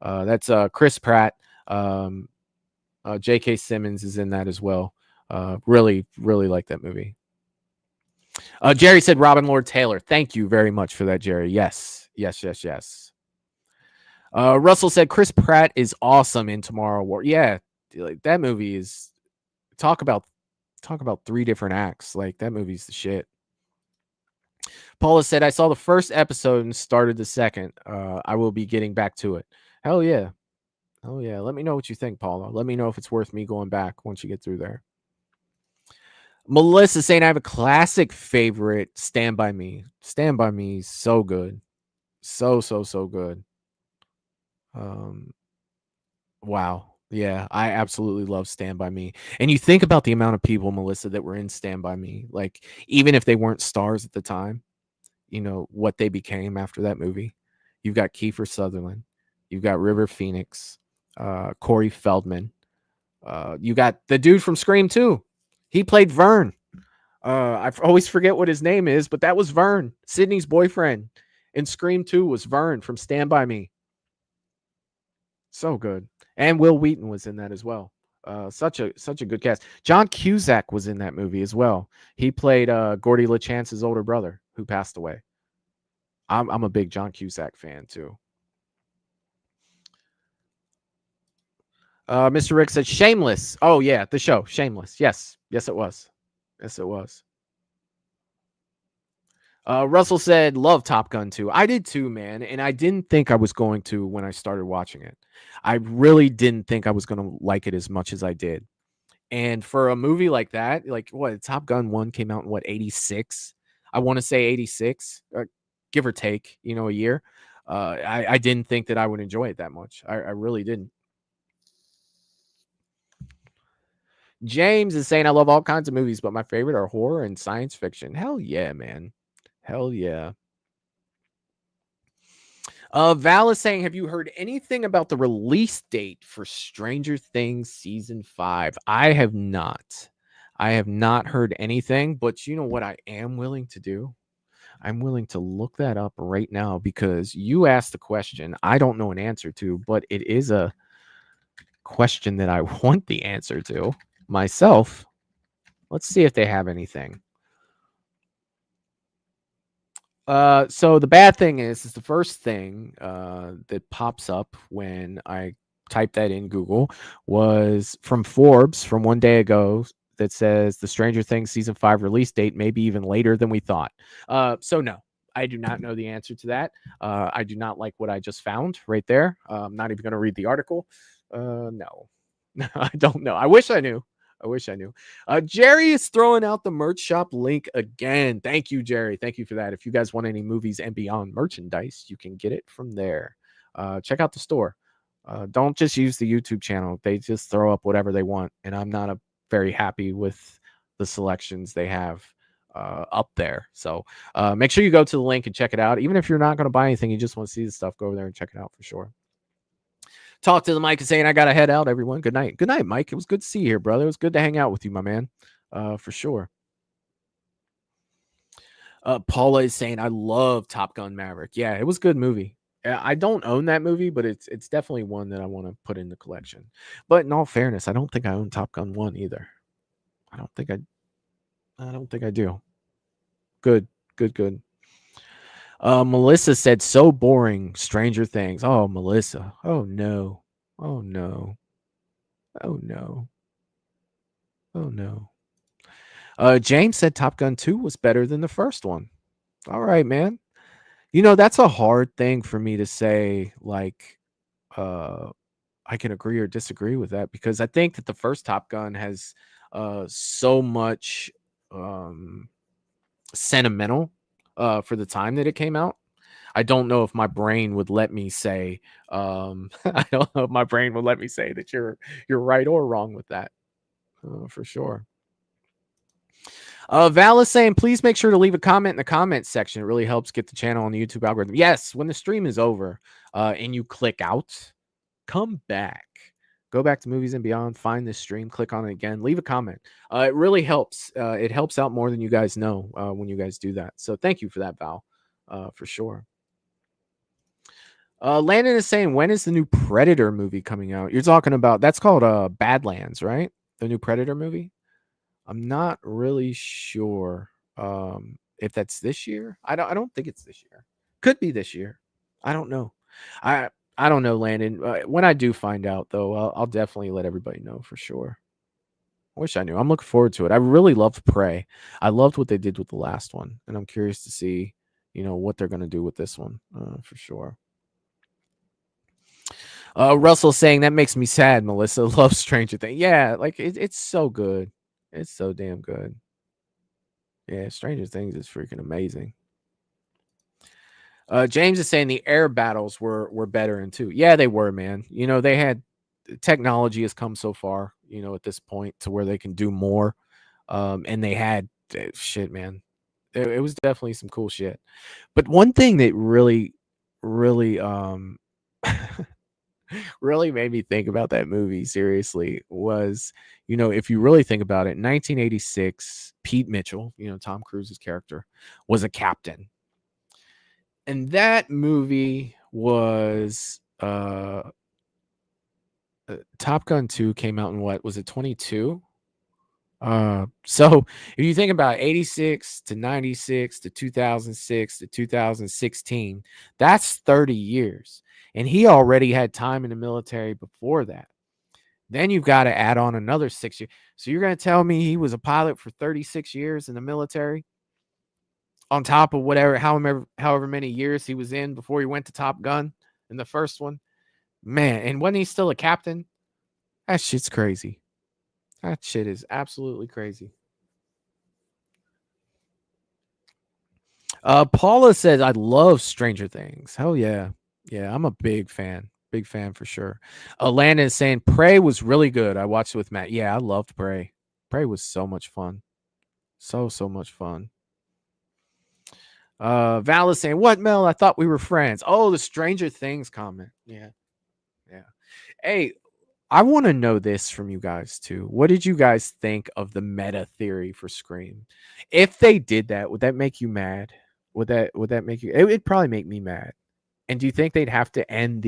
That's Chris Pratt. J.K. Simmons is in that as well. Really, really like that movie. Jerry said Robin Lord Taylor. Thank you very much for that, Jerry. Yes. Russell said Chris Pratt is awesome in Tomorrow War. Yeah, like that movie is talk about 3 different acts. Like that movie's the shit. Paula said, I saw the first episode and started the second. I will be getting back to it. Hell yeah. Oh yeah. Let me know what you think, Paula. Let me know if it's worth me going back once you get through there. Melissa saying, I have a classic favorite, Stand By Me. Stand By Me, so good. So good. Wow. Yeah, I absolutely love Stand By Me. And you think about the amount of people, Melissa, that were in Stand By Me. Like, even if they weren't stars at the time, you know, what they became after that movie. You've got Kiefer Sutherland. You've got River Phoenix, Corey Feldman. You got the dude from Scream 2. He played Vern. I always forget what his name is, but that was Vern. Sydney's boyfriend in Scream 2 was Vern from Stand By Me. So good. And Will Wheaton was in that as well. Such a good cast. John Cusack was in that movie as well. He played Gordy LaChance's older brother who passed away. I'm a big John Cusack fan too. Mr. Rick said Shameless. Oh yeah, the show Shameless. Yes, it was. Yes, it was. Russell said, love Top Gun 2. I did too, man. And I didn't think I was going to when I started watching it. I really didn't think I was going to like it as much as I did. And for a movie like that, like what, Top Gun 1 came out in what, 86? I want to say 86, give or take, you know, a year. I didn't think that I would enjoy it that much. I really didn't. James is saying, I love all kinds of movies, but my favorite are horror and science fiction. Hell yeah, man. Hell yeah. Val is saying, have you heard anything about the release date for Stranger Things season 5? I have not. I have not heard anything, but you know what I am willing to do? I'm willing to look that up right now because you asked the question I don't know an answer to, but it is a question that I want the answer to myself. Let's see if they have anything. So the bad thing is the first thing that pops up when I type that in Google was from Forbes from one day ago that says the Stranger Things season 5 release date may be even later than we thought. So no, I do not know the answer to that. I do not like what I just found right there. I'm not even going to read the article. No, I don't know. I wish I knew. Jerry is throwing out the merch shop link again. Thank you, Jerry. Thank you for that. If you guys want any Movies and Beyond merchandise, you can get it from there. Check out the store. Don't just use the YouTube channel. They just throw up whatever they want, and I'm not very happy with the selections they have up there. So make sure you go to the link and check it out. Even if you're not going to buy anything, you just want to see the stuff, go over there and check it out for sure. Talk to the mic and saying, I got to head out, everyone. Good night. Good night, Mike. It was good to see you here, brother. It was good to hang out with you, my man, for sure. Paula is saying, I love Top Gun Maverick. Yeah, it was a good movie. I don't own that movie, but it's definitely one that I want to put in the collection. But in all fairness, I don't think I own Top Gun 1 either. I don't think I do. Good. Melissa said, so boring, Stranger Things. Oh, Melissa. Oh, no. James said Top Gun 2 was better than the first one. All right, man. You know, that's a hard thing for me to say, like, I can agree or disagree with that because I think that the first Top Gun has so much sentimental for the time that it came out. I don't know if my brain would let me say I don't know if my brain would let me say that you're right or wrong with that for sure. Val is saying, please make sure to leave a comment in the comments section. It really helps get the channel on the YouTube algorithm. Yes, when the stream is over and you click out, come back. Go back to Movies and Beyond, find this stream, click on it again, leave a comment. It really helps. It helps out more than you guys know when you guys do that. So thank you for that, Val, for sure. Landon is saying, when is the new Predator movie coming out? You're talking about, that's called Badlands, right? The new Predator movie? I'm not really sure if that's this year. I don't think it's this year. Could be this year. I don't know. I don't know, Landon. When I do find out, though, I'll definitely let everybody know for sure. I wish I knew. I'm looking forward to it. I really loved Prey. I loved what they did with the last one, and I'm curious to see, what they're going to do with this one for sure. Russell saying that makes me sad. Melissa loves Stranger Things. Yeah, like it's so good. It's so damn good. Yeah, Stranger Things is freaking amazing. James is saying the air battles were better in 2. Yeah, they were, man. They had technology has come so far, at this point to where they can do more. And they had shit, man. It was definitely some cool shit. But one thing that really, really, really made me think about that movie seriously was, if you really think about it, 1986, Pete Mitchell, Tom Cruise's character, was a captain. And that movie was Top Gun 2 came out in what was it, 22? So if you think about 86 to 96 to 2006 to 2016, that's 30 years. And he already had time in the military before that. Then you've got to add on another 6 years. So you're going to tell me he was a pilot for 36 years in the military? On top of however many years he was in before he went to Top Gun in the first one. Man, and wasn't he still a captain? That shit's crazy. That shit is absolutely crazy. Paula says, I love Stranger Things. Hell yeah. Yeah, I'm a big fan. Big fan for sure. Alana is saying, Prey was really good. I watched it with Matt. Yeah, I loved Prey. Prey was so much fun. So much fun. Val is saying, what, Mel? I thought we were friends. Oh, the Stranger Things comment. Yeah. Hey, I want to know this from you guys too. What did you guys think of the meta theory for Scream? If they did that, would that make you mad? Would that make you? It'd probably make me mad. And do you think they'd have to end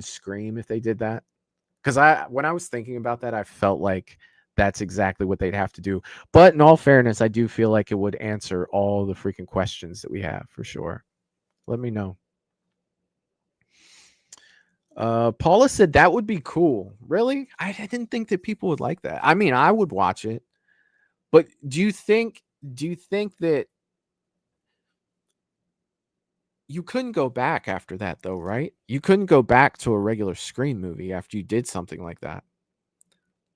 Scream if they did that? Because when I was thinking about that, I felt like that's exactly what they'd have to do. But in all fairness, I do feel like it would answer all the freaking questions that we have for sure. Let me know. Paula said that would be cool. Really? I didn't think that people would like that. I mean, I would watch it. But do you think that you couldn't go back after that though, right? You couldn't go back to a regular Scream movie after you did something like that.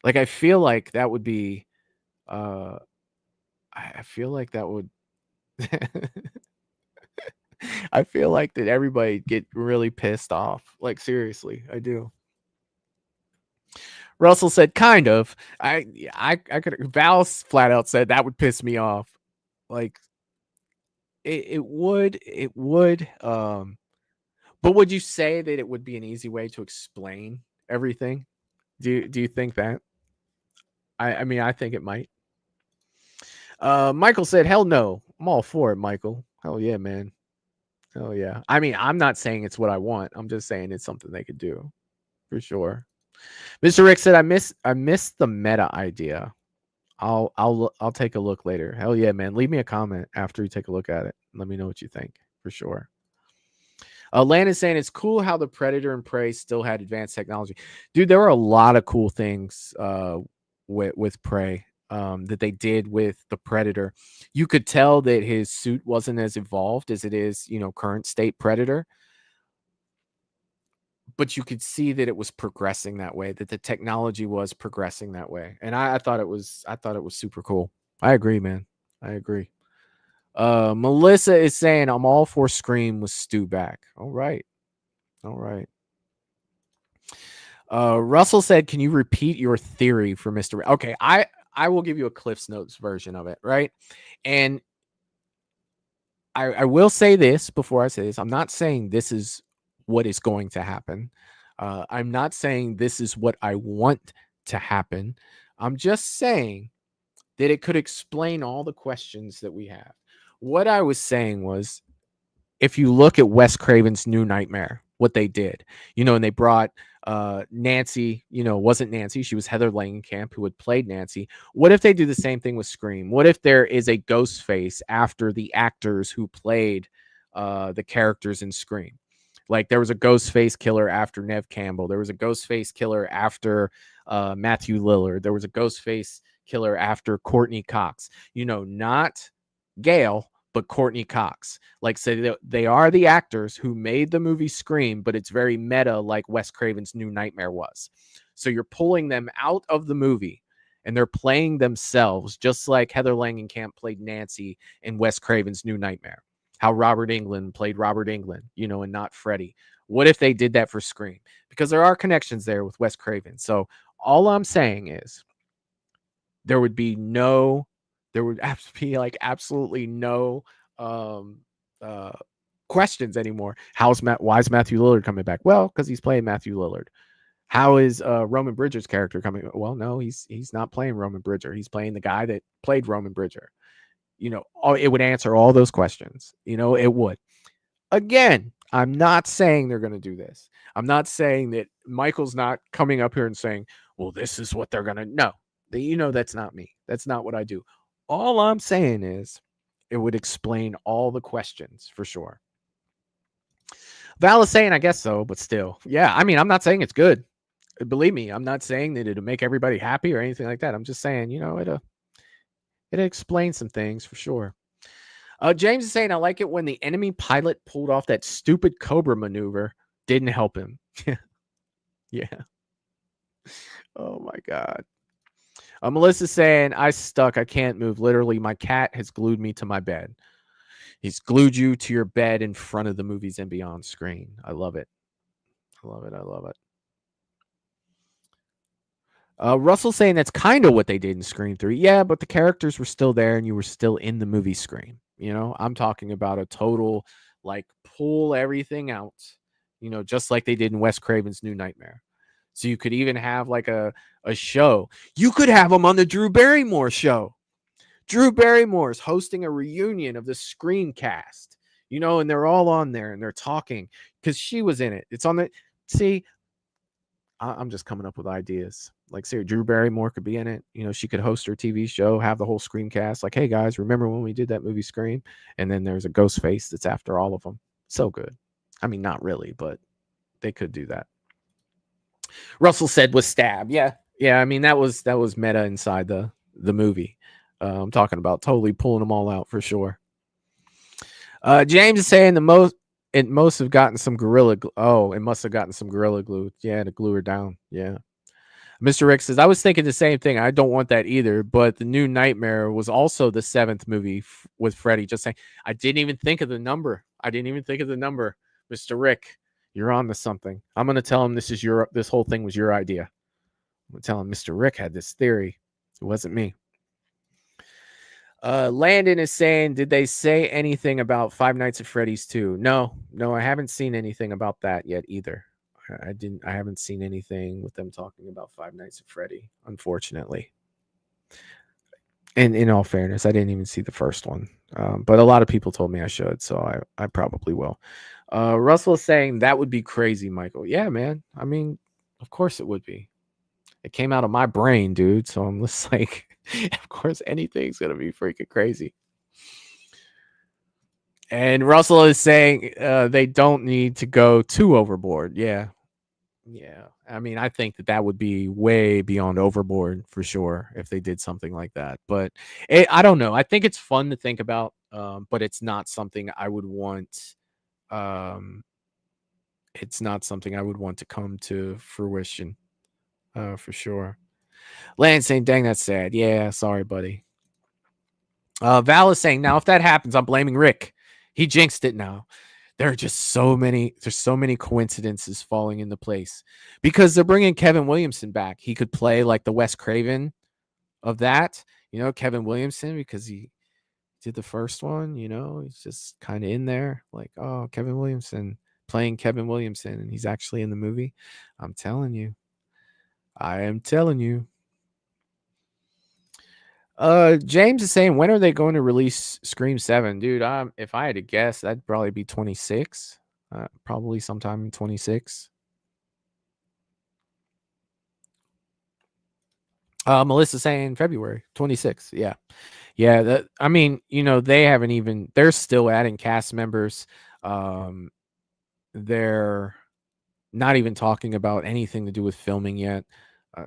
Like I feel like that would be I feel like that would I feel like that everybody get really pissed off. Like seriously, I do. Russell said, kind of. I could. Val flat out said that would piss me off. Like it would. But would you say that it would be an easy way to explain everything? Do you think that? I mean, I think it might. Michael said, hell no. I'm all for it, Michael. Hell yeah, man. Oh yeah. I mean, I'm not saying it's what I want. I'm just saying it's something they could do for sure. Mr. Rick said, I miss the meta idea. I'll take a look later. Hell yeah, man. Leave me a comment after you take a look at it. Let me know what you think for sure. Lan is saying it's cool how the Predator and Prey still had advanced technology. Dude, there were a lot of cool things with Prey. That they did with the Predator. You could tell that his suit wasn't as evolved as it is, current state Predator. But you could see that it was progressing that way, that the technology was progressing that way. And I thought it was super cool. I agree, man. I agree. Melissa is saying, I'm all for Scream with Stu back. All right. Russell said, can you repeat your theory for Mr. Okay, I will give you a Cliff's Notes version of it, right? And I will say this before I say this. I'm not saying this is what is going to happen. I'm not saying this is what I want to happen. I'm just saying that it could explain all the questions that we have. What I was saying was, if you look at Wes Craven's New Nightmare, what they did, and they brought Nancy, wasn't Nancy, she was Heather Langenkamp, who had played Nancy. What if they do the same thing with Scream? What if there is a ghost face after the actors who played the characters in Scream? Like there was a Ghostface killer after Nev Campbell. There was a Ghostface killer after Matthew Lillard. There was a Ghostface killer after Courtney Cox. Not Gail, but Courtney Cox. Like, say they are the actors who made the movie Scream, but it's very meta, like Wes Craven's New Nightmare was. So you're pulling them out of the movie and they're playing themselves, just like Heather Langenkamp played Nancy in Wes Craven's New Nightmare. How Robert Englund played Robert Englund, and not Freddy. What if they did that for Scream? Because there are connections there with Wes Craven. So all I'm saying is there would be like absolutely no questions anymore. Why is Matthew Lillard coming back? Well, because he's playing Matthew Lillard. How is Roman Bridger's character coming? Well, no, he's not playing Roman Bridger. He's playing the guy that played Roman Bridger. It would answer all those questions. It would. Again, I'm not saying they're going to do this. I'm not saying that Michael's not coming up here and saying, well, this is what they're going to. No, that's not me. That's not what I do. All I'm saying is it would explain all the questions for sure. Val is saying, I guess so, but still. Yeah, I mean, I'm not saying it's good. Believe me, I'm not saying that it'll make everybody happy or anything like that. I'm just saying, it'll explain some things for sure. James is saying, I like it when the enemy pilot pulled off that stupid Cobra maneuver. Didn't help him. Yeah. Oh, my God. Melissa's saying, I stuck. I can't move. Literally, my cat has glued me to my bed. He's glued you to your bed in front of the Movies and Beyond screen. I love it. I love it. I love it. Russell saying that's kind of what they did in Scream 3. Yeah, but the characters were still there and you were still in the movie Scream. I'm talking about a total, like, pull everything out, just like they did in Wes Craven's New Nightmare. So you could even have like a show. You could have them on the Drew Barrymore show. Drew Barrymore's hosting a reunion of the Scream cast, and they're all on there and they're talking because she was in it. It's on the, see, I'm just coming up with ideas. Like, say, Drew Barrymore could be in it. She could host her TV show, have the whole Scream cast. Like, hey, guys, remember when we did that movie Scream? And then there's a Ghostface that's after all of them. So good. I mean, not really, but they could do that. Russell said was stab. Yeah. I mean, that was meta inside the movie. I'm talking about totally pulling them all out for sure. James is saying it must have gotten some Gorilla Glue. Oh, it must have gotten some Gorilla Glue. Yeah, to glue her down. Yeah. Mr. Rick says, I was thinking the same thing. I don't want that either, but the New Nightmare was also the 7th movie with Freddy. Just saying, I didn't even think of the number. Mr. Rick, you're on to something. I'm going to tell him this whole thing was your idea. I'm going to tell him Mr. Rick had this theory. It wasn't me. Landon is saying, did they say anything about Five Nights at Freddy's 2? No, I haven't seen anything about that yet either. I haven't seen anything with them talking about Five Nights at Freddy, unfortunately. And in all fairness, I didn't even see the first one. But a lot of people told me I should, so I probably will. Russell is saying that would be crazy, Michael. Yeah, man. I mean, of course it would be. It came out of my brain, dude. So I'm just like, of course, anything's going to be freaking crazy. And Russell is saying they don't need to go too overboard. Yeah. I mean, I think that would be way beyond overboard for sure if they did something like that. But I don't know. I think it's fun to think about, but it's not something I would want. It's not something I would want to come to fruition, for sure. Lance saying, dang, that's sad. Yeah, sorry, buddy. Val is saying, now if that happens, I'm blaming Rick. He jinxed it now. There are just so many coincidences falling into place because they're bringing Kevin Williamson back. He could play like the Wes Craven of that, Kevin Williamson, because he did the first one, he's just kind of in there like, oh, Kevin Williamson playing Kevin Williamson. And he's actually in the movie. I am telling you. James is saying, when are they going to release Scream 7? Dude, if I had to guess, that'd probably be 26. Probably sometime in 26. Melissa saying February 26th. Yeah. I mean, they haven't even, they're still adding cast members. they're not even talking about anything to do with filming yet.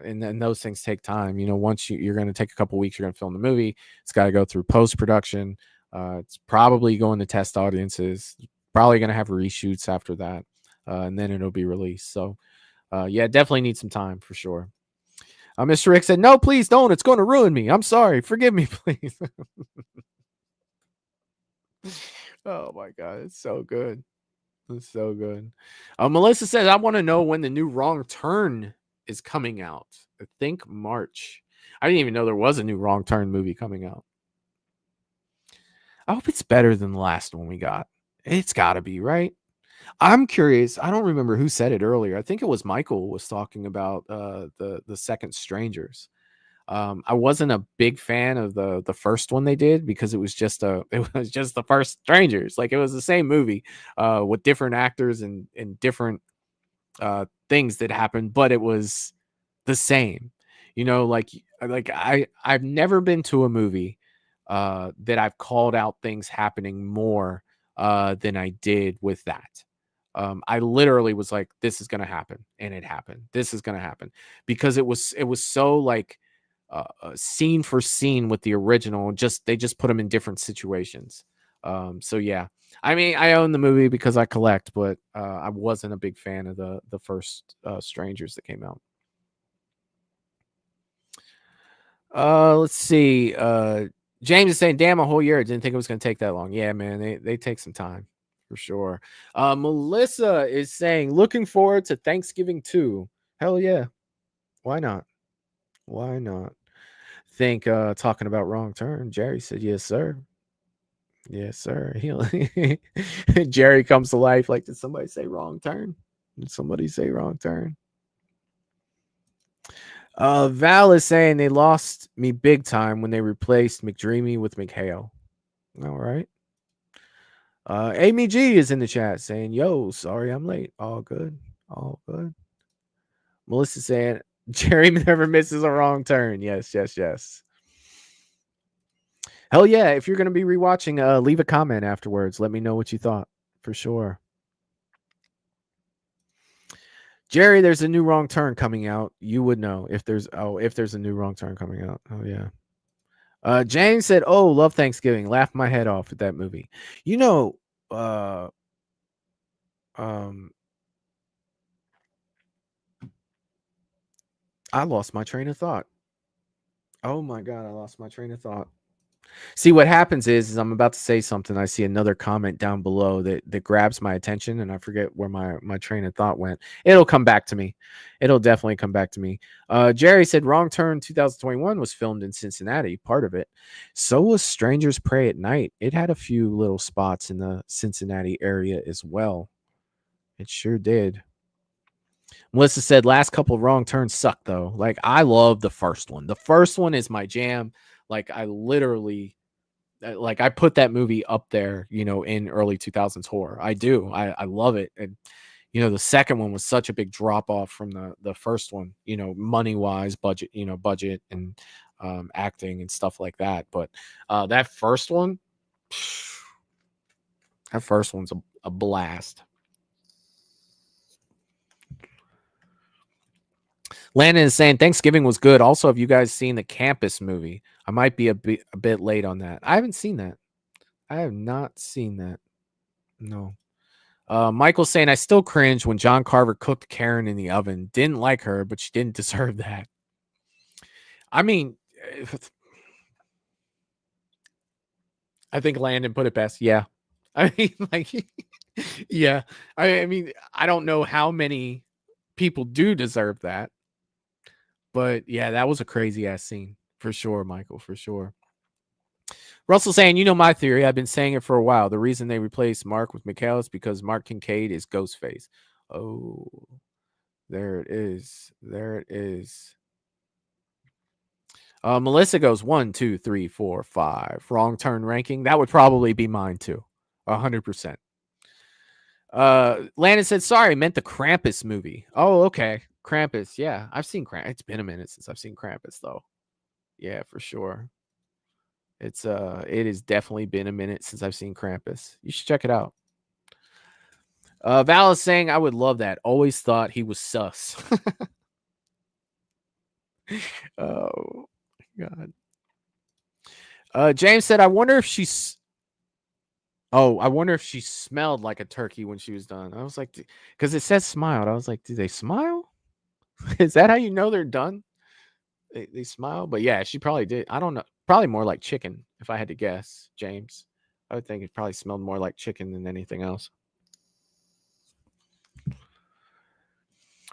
And then those things take time. Once you're going to take a couple weeks, you're going to film the movie. It's got to go through post-production. It's probably going to test audiences. Probably going to have reshoots after that. And then it'll be released. So, yeah, definitely need some time for sure. Mr. Rick said, no, please don't. It's going to ruin me. I'm sorry. Forgive me, please. Oh, my God. It's so good. It's so good. Melissa says, I want to know when the new Wrong Turn is coming out. I think March. I didn't even know there was a new Wrong Turn movie coming out. I hope it's better than the last one we got. It's got to be, right? I'm curious. I don't remember who said it earlier. I think it was Michael was talking about the second Strangers. I wasn't a big fan of the first one they did because it was just the first Strangers. Like, it was the same movie with different actors and different things that happened, but it was the same. Like I've never been to a movie that I've called out things happening more than I did with that. I literally was like, this is going to happen. And it happened. This is going to happen because it was so like scene for scene with the original. They just put them in different situations. So yeah, I mean, I own the movie because I collect, but I wasn't a big fan of the first Strangers that came out. Let's see. James is saying, damn, a whole year. I didn't think it was going to take that long. Yeah, man, they take some time for sure. Melissa is saying, looking forward to Thanksgiving too. Hell yeah. Why not? Why not? Think talking about Wrong Turn. Jerry said, yes, sir. Yes, sir. Jerry comes to life. Like, did somebody say Wrong Turn? Did somebody say Wrong Turn? Val is saying they lost me big time when they replaced McDreamy with McHale. All right. Amy G is in the chat saying, yo, sorry I'm late. All good. All good. Melissa saying, Jerry never misses a wrong turn. Yes, yes, yes. Hell yeah. If you're going to be rewatching, leave a comment afterwards. Let me know what you thought for sure. Jerry, there's a new Wrong Turn coming out. You would know if there's a new Wrong Turn coming out. Oh yeah. James said, oh, love Thanksgiving. Laughed my head off at that movie. I lost my train of thought. Oh my God, I lost my train of thought. See, what happens is I'm about to say something. I see another comment down below that grabs my attention, and I forget where my train of thought went. It'll come back to me. It'll definitely come back to me. Jerry said Wrong Turn 2021 was filmed in Cincinnati, part of it. So was Strangers Pray at Night. It had a few little spots in the Cincinnati area as well. It sure did. Melissa said last couple of Wrong Turns suck though. Like, I love the first one. The first one is my jam. Like, I literally, like, I put that movie up there, in early 2000s horror. I do. I love it. And, the second one was such a big drop off from the first one, money wise, budget and acting and stuff like that. But that first one's a blast. Landon is saying Thanksgiving was good. Also, have you guys seen the Campus movie? I might be a bit late on that. I haven't seen that. I have not seen that. No. Michael's saying I still cringe when John Carver cooked Karen in the oven. Didn't like her, but she didn't deserve that. I mean, I think Landon put it best. Yeah. I mean, like, yeah. I mean, I don't know how many people do deserve that. But yeah, that was a crazy ass scene for sure, Michael, for sure. Russell saying, my theory. I've been saying it for a while. The reason they replaced Mark with Mikhail is because Mark Kincaid is Ghostface. Oh, there it is. There it is. Melissa goes 1, 2, 3, 4, 5. Wrong Turn ranking. That would probably be mine too. 100%. Landon said, sorry, meant the Krampus movie. Oh, okay. Krampus, yeah, I've seen Krampus. It's been a minute since I've seen Krampus, though. Yeah, for sure. It has definitely been a minute since I've seen Krampus. You should check it out. Val is saying, I would love that. Always thought he was sus. Oh, God. James said, I wonder if she's. Oh, I wonder if she smelled like a turkey when she was done. I was like, because it says smiled. I was like, do they smile? Is that how you know they're done? They smile? But yeah, she probably did. I don't know. Probably more like chicken, if I had to guess, James. I would think it probably smelled more like chicken than anything else.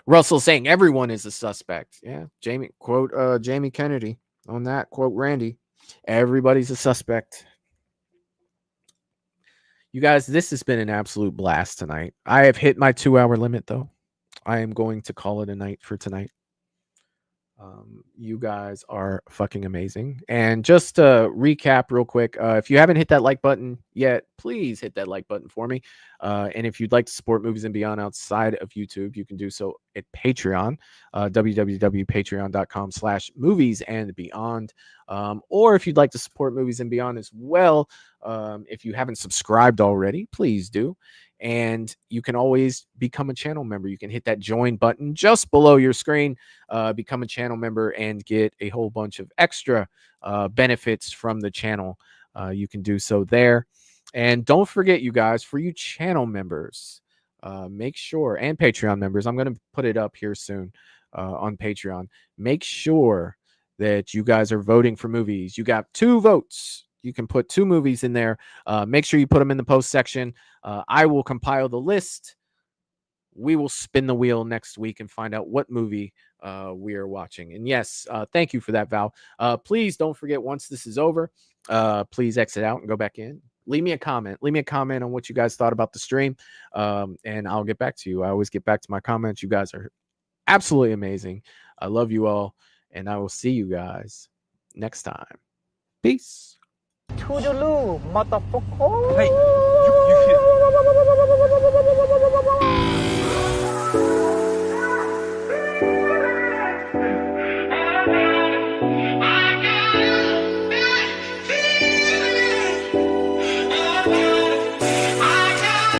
Russell saying everyone is a suspect. Yeah, Jamie, quote Jamie Kennedy on that, quote Randy. Everybody's a suspect. You guys, this has been an absolute blast tonight. I have hit my 2-hour limit, though. I am going to call it a night for tonight. You guys are fucking amazing. And just to recap real quick, if you haven't hit that like button yet, please hit that like button for me. And if you'd like to support Movies and Beyond outside of YouTube, you can do so at Patreon, www.patreon.com/moviesandbeyond. Or if you'd like to support Movies and Beyond as well, if you haven't subscribed already, please do. And you can always become a channel member. You can hit that join button just below your screen, become a channel member, and get a whole bunch of extra benefits from the channel. You can do so there. And don't forget, you guys, for you channel members, make sure, and Patreon members, I'm going to put it up here soon on Patreon. Make sure that you guys are voting for movies. You got 2 votes. You can put 2 movies in there. Make sure you put them in the post section. I will compile the list. We will spin the wheel next week and find out what movie we are watching. And yes, thank you for that, Val. Please don't forget, once this is over, please exit out and go back in. Leave me a comment. Leave me a comment on what you guys thought about the stream, and I'll get back to you. I always get back to my comments. You guys are absolutely amazing. I love you all, and I will see you guys next time. Peace. Toodaloo, motherfucker. Hey.